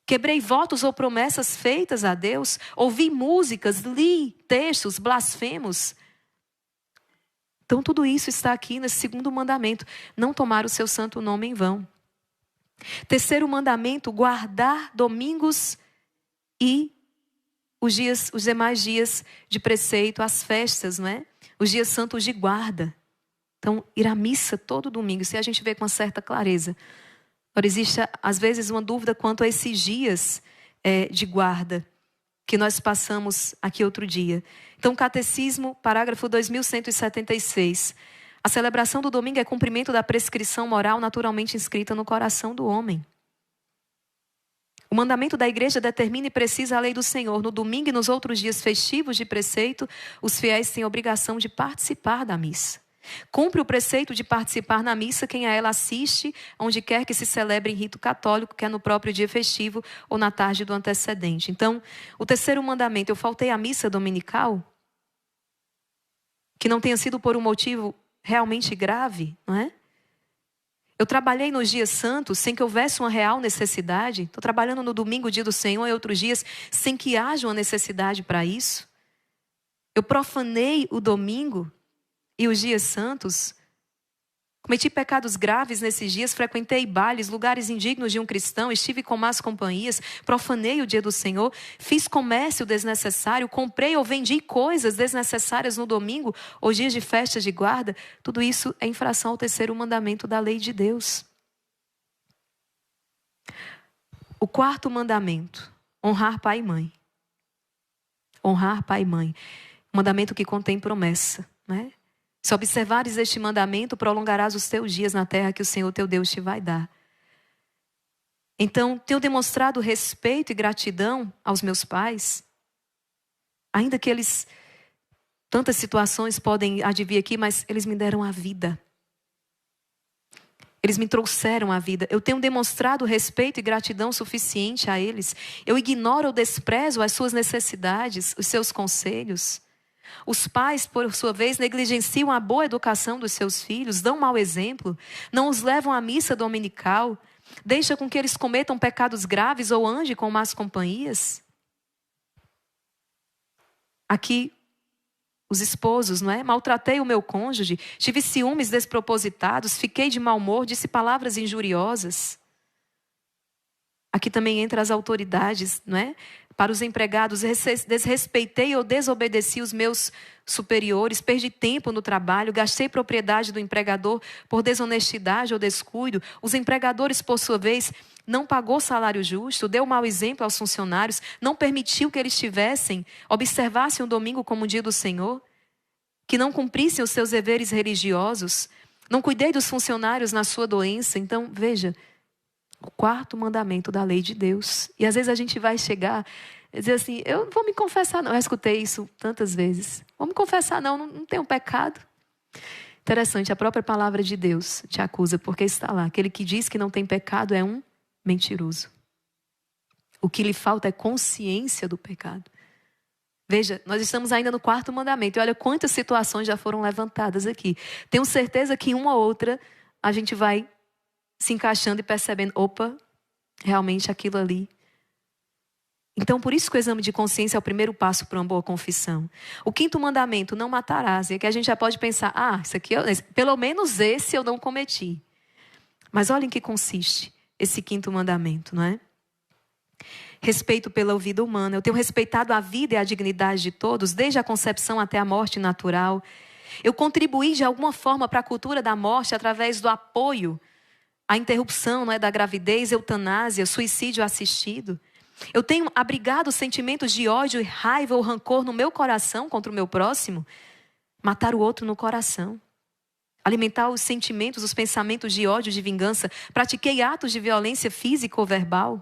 Quebrei votos ou promessas feitas a Deus. Ouvi músicas, li textos blasfemos. Então tudo isso está aqui nesse segundo mandamento. Não tomar o seu santo nome em vão. Terceiro mandamento, guardar domingos e os demais dias de preceito, as festas, não é? Os dias santos de guarda. Então, ir à missa todo domingo, isso a gente vê com uma certa clareza. Agora, existe, às vezes, uma dúvida quanto a esses dias de guarda que nós passamos aqui outro dia. Então, Catecismo, parágrafo 2176. A celebração do domingo é cumprimento da prescrição moral naturalmente inscrita no coração do homem. O mandamento da igreja determina e precisa a lei do Senhor. No domingo e nos outros dias festivos de preceito, os fiéis têm a obrigação de participar da missa. Cumpre o preceito de participar na missa quem a ela assiste, onde quer que se celebre em rito católico, que é no próprio dia festivo ou na tarde do antecedente. Então, o terceiro mandamento, eu faltei à missa dominical, que não tenha sido por um motivo realmente grave, não é? Eu trabalhei nos dias santos sem que houvesse uma real necessidade. Estou trabalhando no domingo, dia do Senhor, e outros dias, sem que haja uma necessidade para isso. Eu profanei o domingo e os dias santos. Cometi pecados graves nesses dias, frequentei bailes, lugares indignos de um cristão, estive com más companhias, profanei o dia do Senhor, fiz comércio desnecessário, comprei ou vendi coisas desnecessárias no domingo ou dias de festas de guarda. Tudo isso é infração ao terceiro mandamento da lei de Deus. O quarto mandamento, honrar pai e mãe. Honrar pai e mãe. Mandamento que contém promessa, né? Se observares este mandamento, prolongarás os teus dias na terra que o Senhor teu Deus te vai dar. Então, tenho demonstrado respeito e gratidão aos meus pais, ainda que eles, tantas situações podem advir aqui, mas eles me deram a vida. Eles me trouxeram a vida. Eu tenho demonstrado respeito e gratidão suficiente a eles. Eu ignoro ou desprezo as suas necessidades, os seus conselhos. Os pais, por sua vez, negligenciam a boa educação dos seus filhos, dão mau exemplo, não os levam à missa dominical, deixam com que eles cometam pecados graves ou andem com más companhias. Aqui, os esposos, não é? Maltratei o meu cônjuge, tive ciúmes despropositados, fiquei de mau humor, disse palavras injuriosas. Aqui também entra as autoridades, não é? Para os empregados, desrespeitei ou desobedeci os meus superiores, perdi tempo no trabalho, gastei propriedade do empregador por desonestidade ou descuido. Os empregadores, por sua vez, não pagou salário justo, deu mau exemplo aos funcionários, não permitiu que eles observassem o domingo como o dia do Senhor, que não cumprissem os seus deveres religiosos, não cuidei dos funcionários na sua doença. Então, veja, o quarto mandamento da lei de Deus. E às vezes a gente vai chegar e dizer assim, eu não vou me confessar não. Eu escutei isso tantas vezes. Vou me confessar não tenho pecado. Interessante, a própria palavra de Deus te acusa, porque está lá. Aquele que diz que não tem pecado é um mentiroso. O que lhe falta é consciência do pecado. Veja, nós estamos ainda no quarto mandamento. E olha quantas situações já foram levantadas aqui. Tenho certeza que uma ou outra a gente vai se encaixando e percebendo, opa, realmente aquilo ali. Então, por isso que o exame de consciência é o primeiro passo para uma boa confissão. O quinto mandamento, não matarás. E aqui a gente já pode pensar, isso aqui, pelo menos esse eu não cometi. Mas olha em que consiste esse quinto mandamento, não é? Respeito pela vida humana. Eu tenho respeitado a vida e a dignidade de todos, desde a concepção até a morte natural. Eu contribuí de alguma forma para a cultura da morte através do apoio à interrupção, não é, da gravidez, eutanásia, suicídio assistido. Eu tenho abrigado sentimentos de ódio, raiva ou rancor no meu coração contra o meu próximo. Matar o outro no coração. Alimentar os sentimentos, os pensamentos de ódio, de vingança. Pratiquei atos de violência física ou verbal.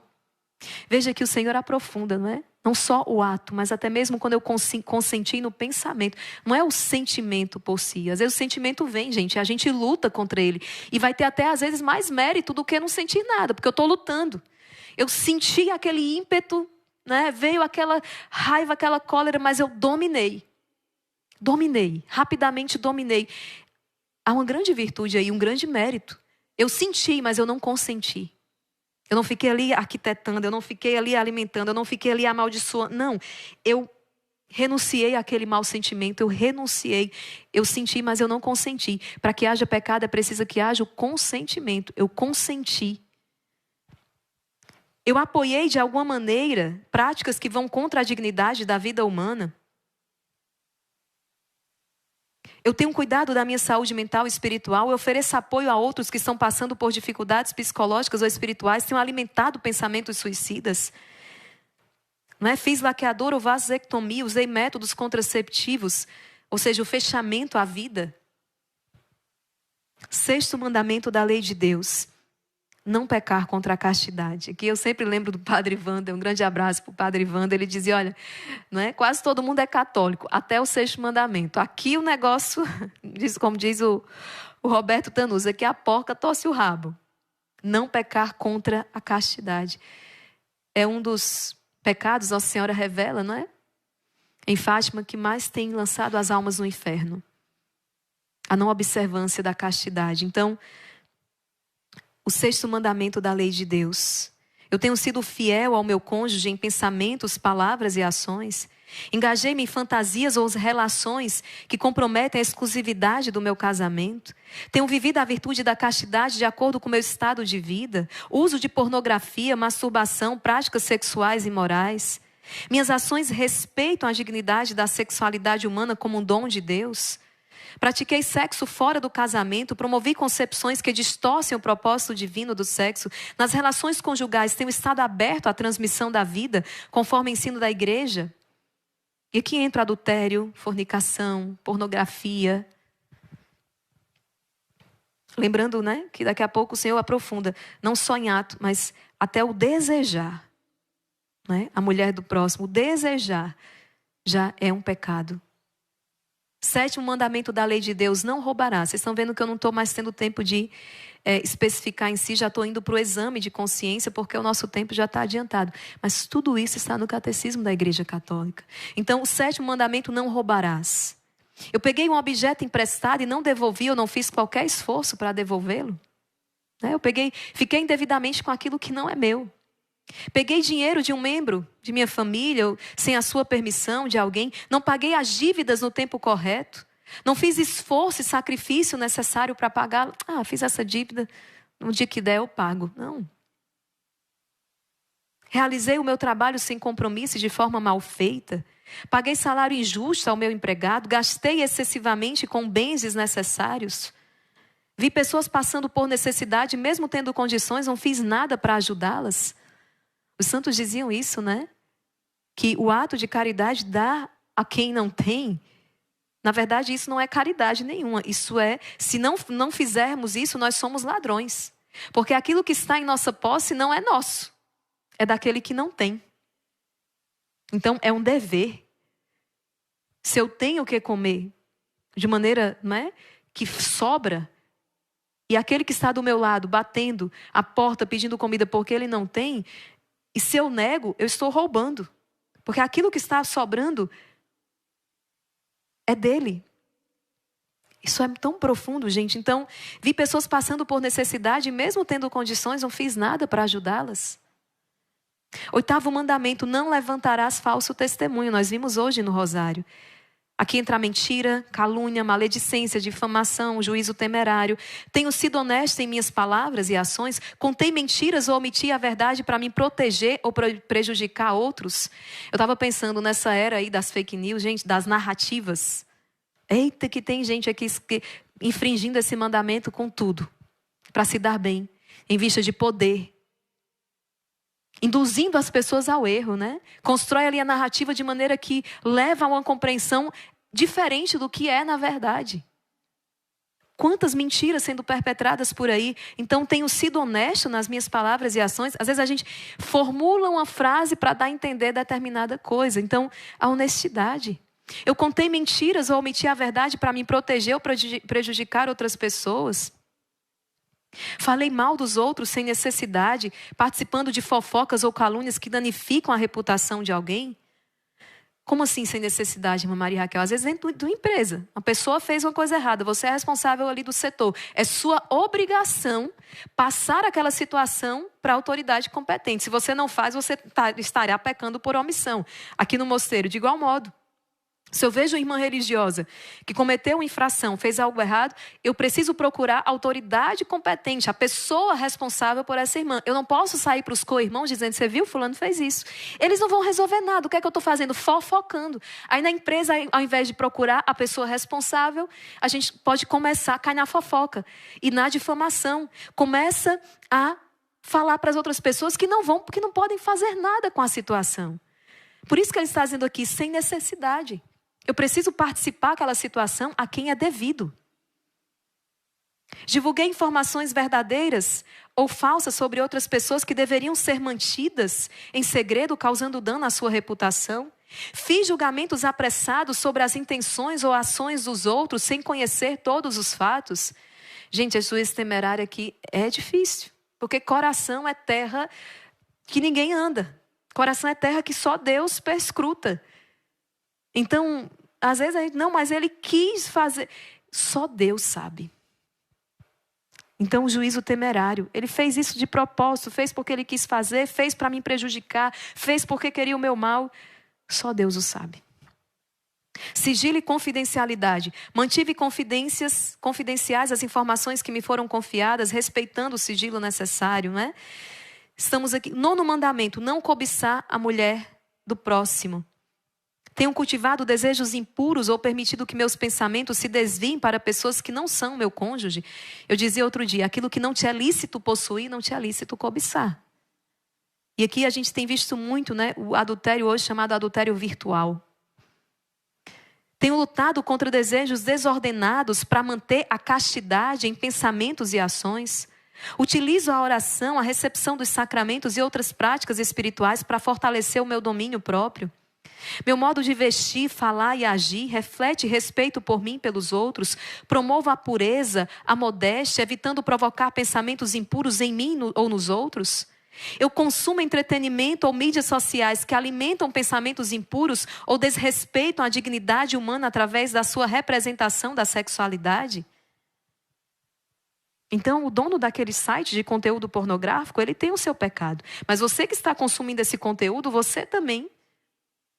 Veja que o Senhor aprofunda, não é? Não só o ato, mas até mesmo quando eu consenti no pensamento. Não é o sentimento por si. Às vezes o sentimento vem, gente, a gente luta contra ele. E vai ter até, às vezes, mais mérito do que não sentir nada, porque eu estou lutando. Eu senti aquele ímpeto, né? Veio aquela raiva, aquela cólera, mas eu dominei. Rapidamente dominei. Há uma grande virtude aí, um grande mérito. Eu senti, mas eu não consenti. Eu não fiquei ali arquitetando, eu não fiquei ali alimentando, eu não fiquei ali amaldiçoando. Não, eu renunciei àquele mau sentimento, eu renunciei. Eu senti, mas eu não consenti. Para que haja pecado é preciso que haja o consentimento. Eu consenti. Eu apoiei de alguma maneira práticas que vão contra a dignidade da vida humana. Eu tenho cuidado da minha saúde mental e espiritual. Eu ofereço apoio a outros que estão passando por dificuldades psicológicas ou espirituais. Tenho alimentado pensamentos suicidas. Não é? Fiz laqueadura ou vasectomia. Usei métodos contraceptivos. Ou seja, o fechamento à vida. Sexto mandamento da lei de Deus. Não pecar contra a castidade. Aqui eu sempre lembro do Padre Wander, um grande abraço para o Padre Wander. Ele dizia, olha, não é? Quase todo mundo é católico, até o sexto mandamento. Aqui o negócio, como diz o Roberto Tanusa, que a porca torce o rabo. Não pecar contra a castidade. É um dos pecados, Nossa Senhora revela, não é? Em Fátima, que mais tem lançado as almas no inferno. A não observância da castidade. Então, o sexto mandamento da lei de Deus. Eu tenho sido fiel ao meu cônjuge em pensamentos, palavras e ações. Engajei-me em fantasias ou relações que comprometem a exclusividade do meu casamento. Tenho vivido a virtude da castidade de acordo com o meu estado de vida. Uso de pornografia, masturbação, práticas sexuais imorais. Minhas ações respeitam a dignidade da sexualidade humana como um dom de Deus. Pratiquei sexo fora do casamento, promovi concepções que distorcem o propósito divino do sexo. Nas relações conjugais, tenho estado aberto à transmissão da vida, conforme o ensino da igreja. E aqui entra adultério, fornicação, pornografia. Lembrando, né, que daqui a pouco o Senhor aprofunda, não só em ato, mas até o desejar, né? A mulher do próximo, o desejar já é um pecado. 7º mandamento da lei de Deus, não roubarás. Vocês estão vendo que eu não estou mais tendo tempo de especificar em si, já estou indo para o exame de consciência, porque o nosso tempo já está adiantado. Mas tudo isso está no catecismo da Igreja Católica. Então, o 7º mandamento, não roubarás. Eu peguei um objeto emprestado e não devolvi, eu não fiz qualquer esforço para devolvê-lo. Eu fiquei indevidamente com aquilo que não é meu. Peguei dinheiro de um membro de minha família, sem a sua permissão, de alguém. Não paguei as dívidas no tempo correto. Não fiz esforço e sacrifício necessário para pagar. Fiz essa dívida, no dia que der eu pago. Não. Realizei o meu trabalho sem compromisso e de forma mal feita. Paguei salário injusto ao meu empregado. Gastei excessivamente com bens desnecessários. Vi pessoas passando por necessidade, mesmo tendo condições, não fiz nada para ajudá-las. Os santos diziam isso, né? Que o ato de caridade dá a quem não tem. Na verdade, isso não é caridade nenhuma. Isso se não fizermos isso, nós somos ladrões. Porque aquilo que está em nossa posse não é nosso. É daquele que não tem. Então, é um dever. Se eu tenho o que comer de maneira, né, que sobra, e aquele que está do meu lado, batendo a porta, pedindo comida porque ele não tem, e se eu nego, eu estou roubando. Porque aquilo que está sobrando é dele. Isso é tão profundo, gente. Então, vi pessoas passando por necessidade, e mesmo tendo condições, não fiz nada para ajudá-las. 8º mandamento, não levantarás falso testemunho. Nós vimos hoje no Rosário. Aqui entra a mentira, calúnia, maledicência, difamação, juízo temerário. Tenho sido honesta em minhas palavras e ações? Contei mentiras ou omiti a verdade para me proteger ou prejudicar outros? Eu estava pensando nessa era aí das fake news, gente, das narrativas. Eita, que tem gente aqui infringindo esse mandamento com tudo. Para se dar bem, em vista de poder. Induzindo as pessoas ao erro, né? Constrói ali a narrativa de maneira que leva a uma compreensão diferente do que é na verdade. Quantas mentiras sendo perpetradas por aí. Então, tenho sido honesto nas minhas palavras e ações. Às vezes a gente formula uma frase para dar a entender determinada coisa. Então, a honestidade. Eu contei mentiras ou omiti a verdade para me proteger ou prejudicar outras pessoas. Falei mal dos outros sem necessidade, participando de fofocas ou calúnias que danificam a reputação de alguém. Como assim sem necessidade, irmã Maria Raquel? Às vezes dentro de uma empresa, uma pessoa fez uma coisa errada, você é responsável ali do setor. É sua obrigação passar aquela situação para a autoridade competente. Se você não faz, você estará pecando por omissão. Aqui no mosteiro, de igual modo. Se eu vejo uma irmã religiosa que cometeu uma infração, fez algo errado, eu preciso procurar a autoridade competente, a pessoa responsável por essa irmã. Eu não posso sair para os co-irmãos dizendo, você viu, fulano fez isso. Eles não vão resolver nada. O que é que eu estou fazendo? Fofocando. Aí na empresa, ao invés de procurar a pessoa responsável, a gente pode começar a cair na fofoca e na difamação. Começa a falar para as outras pessoas que não vão, porque não podem fazer nada com a situação. Por isso que ele está dizendo aqui, sem necessidade. Eu preciso participar daquela situação a quem é devido. Divulguei informações verdadeiras ou falsas sobre outras pessoas que deveriam ser mantidas em segredo, causando dano à sua reputação. Fiz julgamentos apressados sobre as intenções ou ações dos outros sem conhecer todos os fatos. Gente, a juízo temerária aqui é difícil, porque coração é terra que ninguém anda. Coração é terra que só Deus perscruta. Então, às vezes a gente, não, mas ele quis fazer. Só Deus sabe. Então, o juízo temerário, ele fez isso de propósito, fez porque ele quis fazer, fez para me prejudicar, fez porque queria o meu mal. Só Deus o sabe. Sigilo e confidencialidade. Mantive confidenciais as informações que me foram confiadas, respeitando o sigilo necessário, né? Estamos aqui. 9º mandamento, não cobiçar a mulher do próximo. Tenho cultivado desejos impuros ou permitido que meus pensamentos se desviem para pessoas que não são meu cônjuge. Eu dizia outro dia, aquilo que não te é lícito possuir, não te é lícito cobiçar. E aqui a gente tem visto muito, né, o adultério hoje chamado adultério virtual. Tenho lutado contra desejos desordenados para manter a castidade em pensamentos e ações. Utilizo a oração, a recepção dos sacramentos e outras práticas espirituais para fortalecer o meu domínio próprio. Meu modo de vestir, falar e agir reflete respeito por mim e pelos outros. Promovo a pureza, a modéstia, evitando provocar pensamentos impuros em mim ou nos outros. Eu consumo entretenimento ou mídias sociais que alimentam pensamentos impuros ou desrespeitam a dignidade humana através da sua representação da sexualidade. Então, o dono daquele site de conteúdo pornográfico, ele tem o seu pecado. Mas você que está consumindo esse conteúdo, você também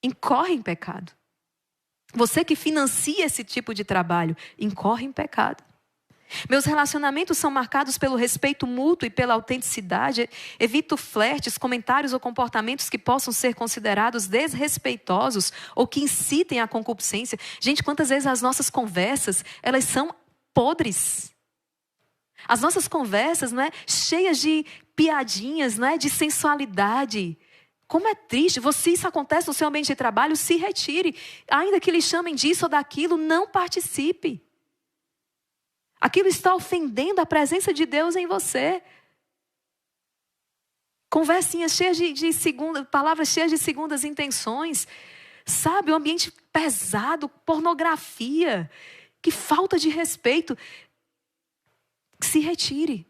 incorre em pecado. Você que financia esse tipo de trabalho, incorre em pecado. Meus relacionamentos são marcados pelo respeito mútuo e pela autenticidade. Evito flertes, comentários ou comportamentos que possam ser considerados desrespeitosos ou que incitem à concupiscência. Gente, quantas vezes as nossas conversas, elas são podres. As nossas conversas, não é, cheias de piadinhas, não é, de sensualidade. Como é triste. Se isso acontece no seu ambiente de trabalho, se retire. Ainda que lhe chamem disso ou daquilo, não participe. Aquilo está ofendendo a presença de Deus em você. Conversinhas cheias palavras cheias de segundas intenções. Sabe, um ambiente pesado, pornografia. Que falta de respeito. Se retire.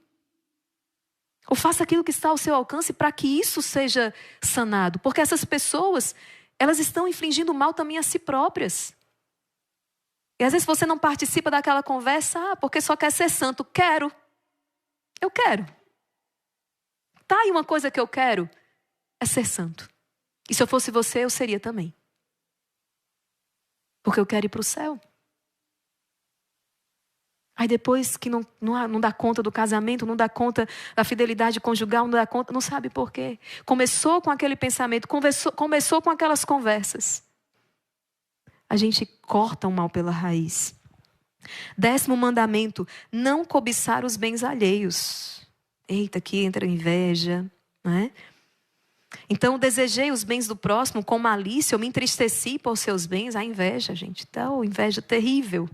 Ou faça aquilo que está ao seu alcance para que isso seja sanado. Porque essas pessoas, elas estão infligindo mal também a si próprias. E às vezes você não participa daquela conversa, porque só quer ser santo. Quero. Eu quero. Tá aí uma coisa que eu quero, é ser santo. E se eu fosse você, eu seria também. Porque eu quero ir para o céu. Aí depois que não dá conta do casamento, não dá conta da fidelidade conjugal, não dá conta, não sabe por quê. Começou com aquele pensamento, começou com aquelas conversas. A gente corta o mal pela raiz. 10º mandamento, não cobiçar os bens alheios. Eita, aqui entra a inveja, não é? Então, desejei os bens do próximo com malícia, eu me entristeci por seus bens. A inveja, gente, então, inveja terrível.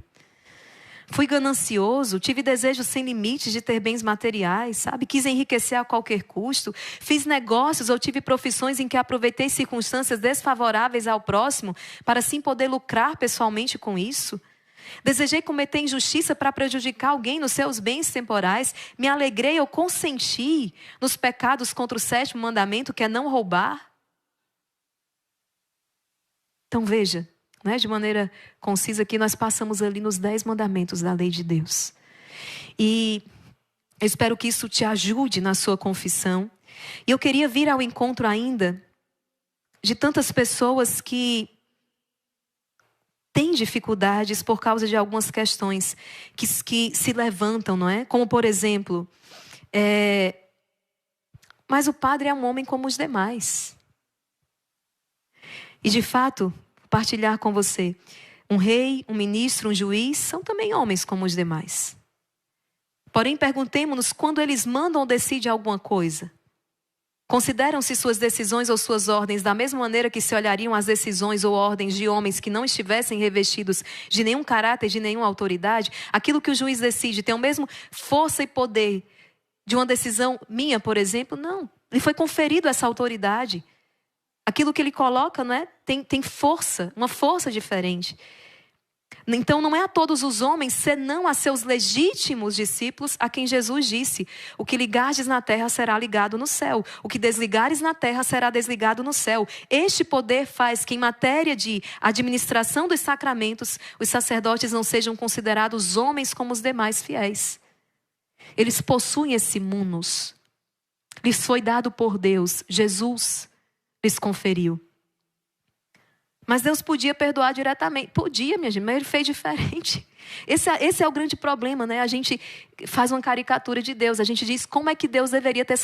Fui ganancioso, tive desejos sem limites de ter bens materiais, sabe? Quis enriquecer a qualquer custo. Fiz negócios ou tive profissões em que aproveitei circunstâncias desfavoráveis ao próximo para assim poder lucrar pessoalmente com isso. Desejei cometer injustiça para prejudicar alguém nos seus bens temporais. Me alegrei ou consenti nos pecados contra o 7º mandamento, que é não roubar. Então veja. De maneira concisa aqui, nós passamos ali nos 10 mandamentos da lei de Deus. E eu espero que isso te ajude na sua confissão. E eu queria vir ao encontro ainda de tantas pessoas que têm dificuldades por causa de algumas questões que se levantam, não é? Como, por exemplo, mas o padre é um homem como os demais. E de fato, compartilhar com você. Um rei, um ministro, um juiz são também homens como os demais. Porém, perguntemo-nos quando eles mandam ou decidem alguma coisa. Consideram-se suas decisões ou suas ordens da mesma maneira que se olhariam as decisões ou ordens de homens que não estivessem revestidos de nenhum caráter, de nenhuma autoridade? Aquilo que o juiz decide tem o mesmo força e poder de uma decisão minha, por exemplo? Não. Lhe foi conferido essa autoridade. Aquilo que ele coloca, não é? Tem força, uma força diferente. Então não é a todos os homens, senão a seus legítimos discípulos, a quem Jesus disse: o que ligares na terra será ligado no céu, o que desligares na terra será desligado no céu. Este poder faz que, em matéria de administração dos sacramentos, os sacerdotes não sejam considerados homens como os demais fiéis. Eles possuem esse munus. Lhes foi dado por Deus. Jesus lhes conferiu. Mas Deus podia perdoar diretamente. Podia, minha gente, mas Ele fez diferente. Esse é o grande problema, né? A gente faz uma caricatura de Deus. A gente diz como é que Deus deveria ter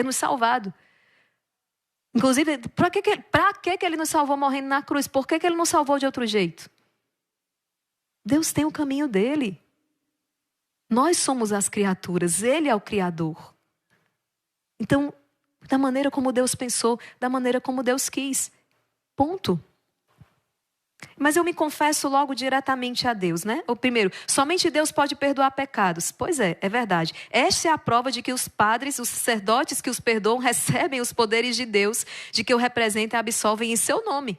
nos salvado. Inclusive, para que Ele nos salvou morrendo na cruz? Por que Ele não salvou de outro jeito? Deus tem o caminho dele. Nós somos as criaturas, Ele é o Criador. Então, da maneira como Deus pensou, da maneira como Deus quis. Ponto. Mas eu me confesso logo diretamente a Deus, né? O primeiro, somente Deus pode perdoar pecados. Pois é verdade. Esta é a prova de que os padres, os sacerdotes que os perdoam, recebem os poderes de Deus, de que eu represento e absolvem em seu nome.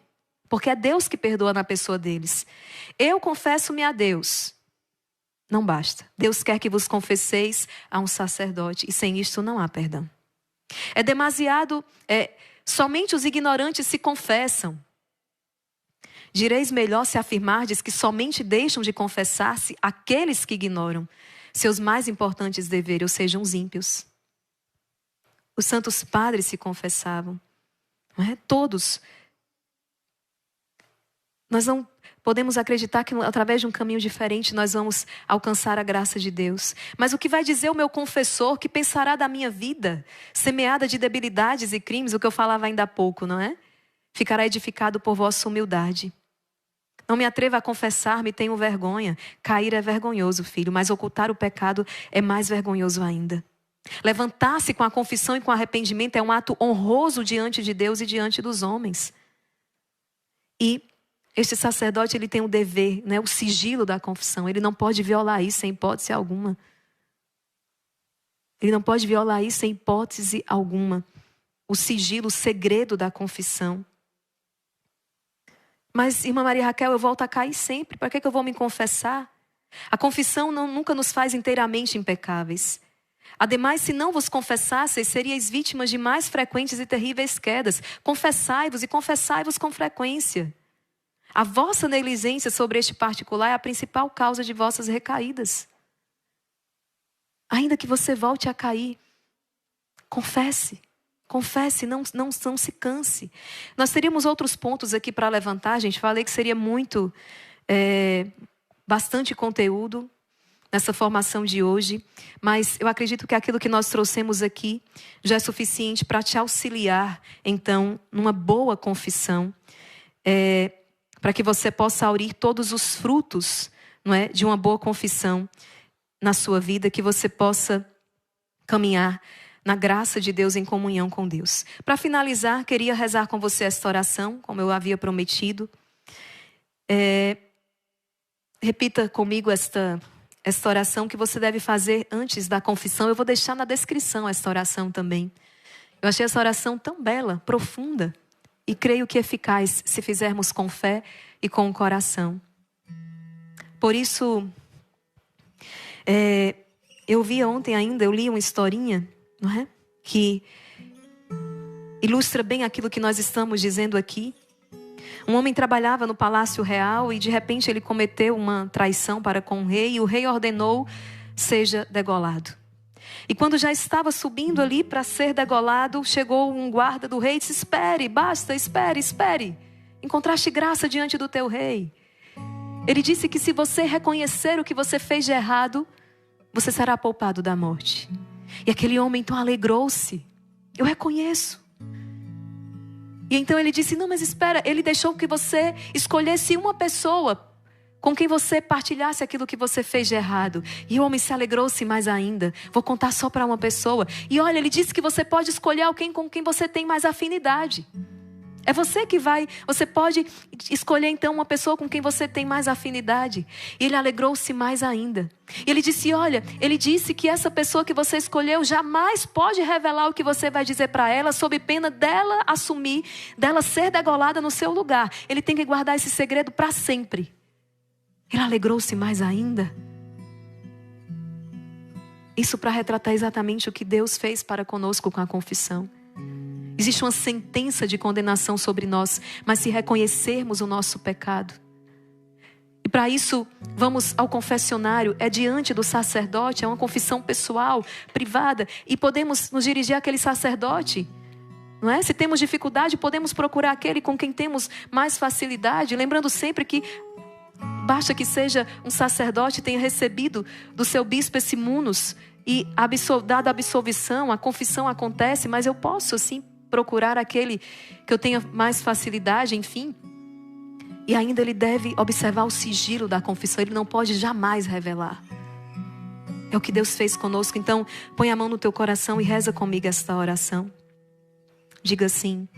Porque é Deus que perdoa na pessoa deles. Eu confesso-me a Deus. Não basta. Deus quer que vos confesseis a um sacerdote. E sem isto não há perdão. É demasiado... somente os ignorantes se confessam. Direis melhor se afirmardes que somente deixam de confessar-se aqueles que ignoram seus mais importantes deveres, ou sejam, os ímpios. Os santos padres se confessavam. Não é? Todos. Nós não podemos acreditar que através de um caminho diferente nós vamos alcançar a graça de Deus. Mas o que vai dizer o meu confessor, que pensará da minha vida, semeada de debilidades e crimes, o que eu falava ainda há pouco, não é? Ficará edificado por vossa humildade. Não me atrevo a confessar-me, tenho vergonha. Cair é vergonhoso, filho, mas ocultar o pecado é mais vergonhoso ainda. Levantar-se com a confissão e com arrependimento é um ato honroso diante de Deus e diante dos homens. E este sacerdote, ele tem o dever, né, o sigilo da confissão. Ele não pode violar isso em hipótese alguma. Ele não pode violar isso em hipótese alguma. O sigilo, o segredo da confissão. Mas, irmã Maria Raquel, eu volto a cair sempre. Para que eu vou me confessar? A confissão nunca nos faz inteiramente impecáveis. Ademais, se não vos confessasseis, seríeis vítimas de mais frequentes e terríveis quedas. Confessai-vos e confessai-vos com frequência. A vossa negligência sobre este particular é a principal causa de vossas recaídas. Ainda que você volte a cair, confesse. Confesse, não se canse. Nós teríamos outros pontos aqui para levantar, gente. Falei que seria bastante conteúdo nessa formação de hoje. Mas eu acredito que aquilo que nós trouxemos aqui já é suficiente para te auxiliar, então, numa boa confissão. Para que você possa aurir todos os frutos, não é, de uma boa confissão na sua vida. Que você possa caminhar na graça de Deus, em comunhão com Deus. Para finalizar, queria rezar com você esta oração, como eu havia prometido. Repita comigo esta oração que você deve fazer antes da confissão. Eu vou deixar na descrição esta oração também. Eu achei essa oração tão bela, profunda, e creio que eficaz, se fizermos com fé e com o coração. Por isso, eu vi ontem ainda, eu li uma historinha, não é? Que ilustra bem aquilo que nós estamos dizendo aqui. Um homem trabalhava no palácio real e de repente ele cometeu uma traição para com o rei, e o rei ordenou: seja degolado. E quando já estava subindo ali para ser degolado, chegou um guarda do rei e disse: espere, basta, espere. Encontraste graça diante do teu rei. Ele disse que se você reconhecer o que você fez de errado, você será poupado da morte. E aquele homem então alegrou-se. Eu reconheço. E então ele disse: não, mas espera. Ele deixou que você escolhesse uma pessoa com quem você partilhasse aquilo que você fez de errado. E o homem se alegrou-se mais ainda. Vou contar só para uma pessoa. E olha, ele disse que você pode escolher alguém com quem você tem mais afinidade. É você que vai, você pode escolher então uma pessoa com quem você tem mais afinidade. E ele alegrou-se mais ainda. E ele disse: olha, ele disse que essa pessoa que você escolheu jamais pode revelar o que você vai dizer para ela, sob pena dela assumir, dela ser degolada no seu lugar. Ele tem que guardar esse segredo para sempre. Ele alegrou-se mais ainda. Isso para retratar exatamente o que Deus fez para conosco com a confissão. Existe uma sentença de condenação sobre nós, mas se reconhecermos o nosso pecado. E para isso, vamos ao confessionário, é diante do sacerdote, é uma confissão pessoal, privada, e podemos nos dirigir àquele sacerdote, não é? Se temos dificuldade, podemos procurar aquele com quem temos mais facilidade, lembrando sempre que basta que seja um sacerdote, tenha recebido do seu bispo esse munus, e dada a absolvição, a confissão acontece, mas eu posso assim procurar aquele que eu tenha mais facilidade, enfim. E ainda ele deve observar o sigilo da confissão. Ele não pode jamais revelar. É o que Deus fez conosco. Então, põe a mão no teu coração e reza comigo esta oração. Diga assim: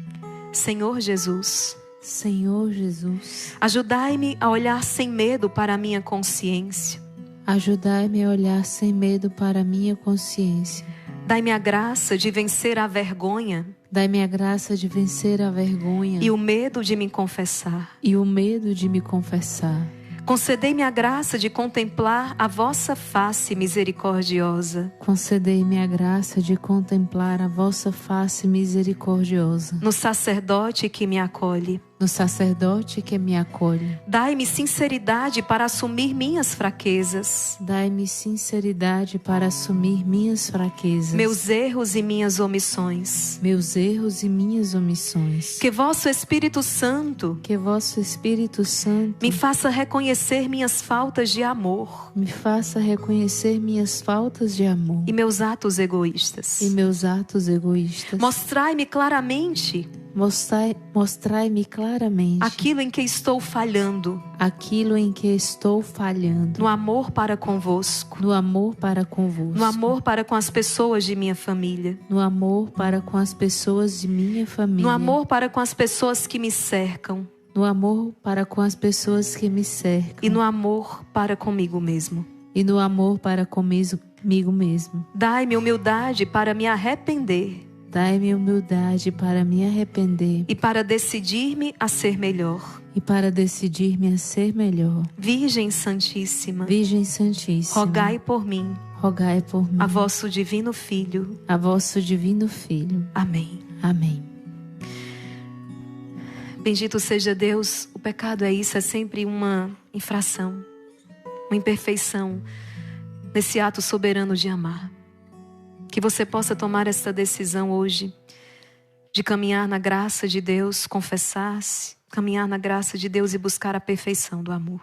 Senhor Jesus, Senhor Jesus, Ajudai-me a olhar sem medo para a minha consciência. ajudai-me a olhar sem medo para a minha consciência. Dai-me a graça de vencer a vergonha Dai-me a graça de vencer a vergonha e o medo de me confessar. e o medo de me confessar. Concedei-me a graça de contemplar a vossa face misericordiosa Concedei-me a graça de contemplar a vossa face misericordiosa no sacerdote que me acolhe. no sacerdote que me acolhe. Dai-me sinceridade para assumir minhas fraquezas, Dai-me sinceridade para assumir minhas fraquezas, meus erros e minhas omissões. meus erros e minhas omissões. Que vosso Espírito Santo Que vosso Espírito Santo me faça reconhecer minhas faltas de amor me faça reconhecer minhas faltas de amor e meus atos egoístas. e meus atos egoístas. Mostrai-me claramente Mostrai-me claramente aquilo em que estou falhando aquilo em que estou falhando, no amor para convosco, no amor para convosco, no amor para com as pessoas de minha família, no amor para com as pessoas de minha família, no amor para com as pessoas que me cercam no amor para com as pessoas que me cercam e no amor para comigo mesmo. e no amor para comigo mesmo. Dai-me humildade para me arrepender Dai-me humildade para me arrepender e para decidir-me a ser melhor. e para decidir-me a ser melhor. Virgem Santíssima, Virgem Santíssima, rogai por mim, rogai por mim, a vosso divino Filho. a vosso divino Filho. Amém. Amém. Bendito seja Deus. O pecado é isso, é sempre uma infração, uma imperfeição nesse ato soberano de amar. Que você possa tomar esta decisão hoje de caminhar na graça de Deus, confessar-se, caminhar na graça de Deus e buscar a perfeição do amor.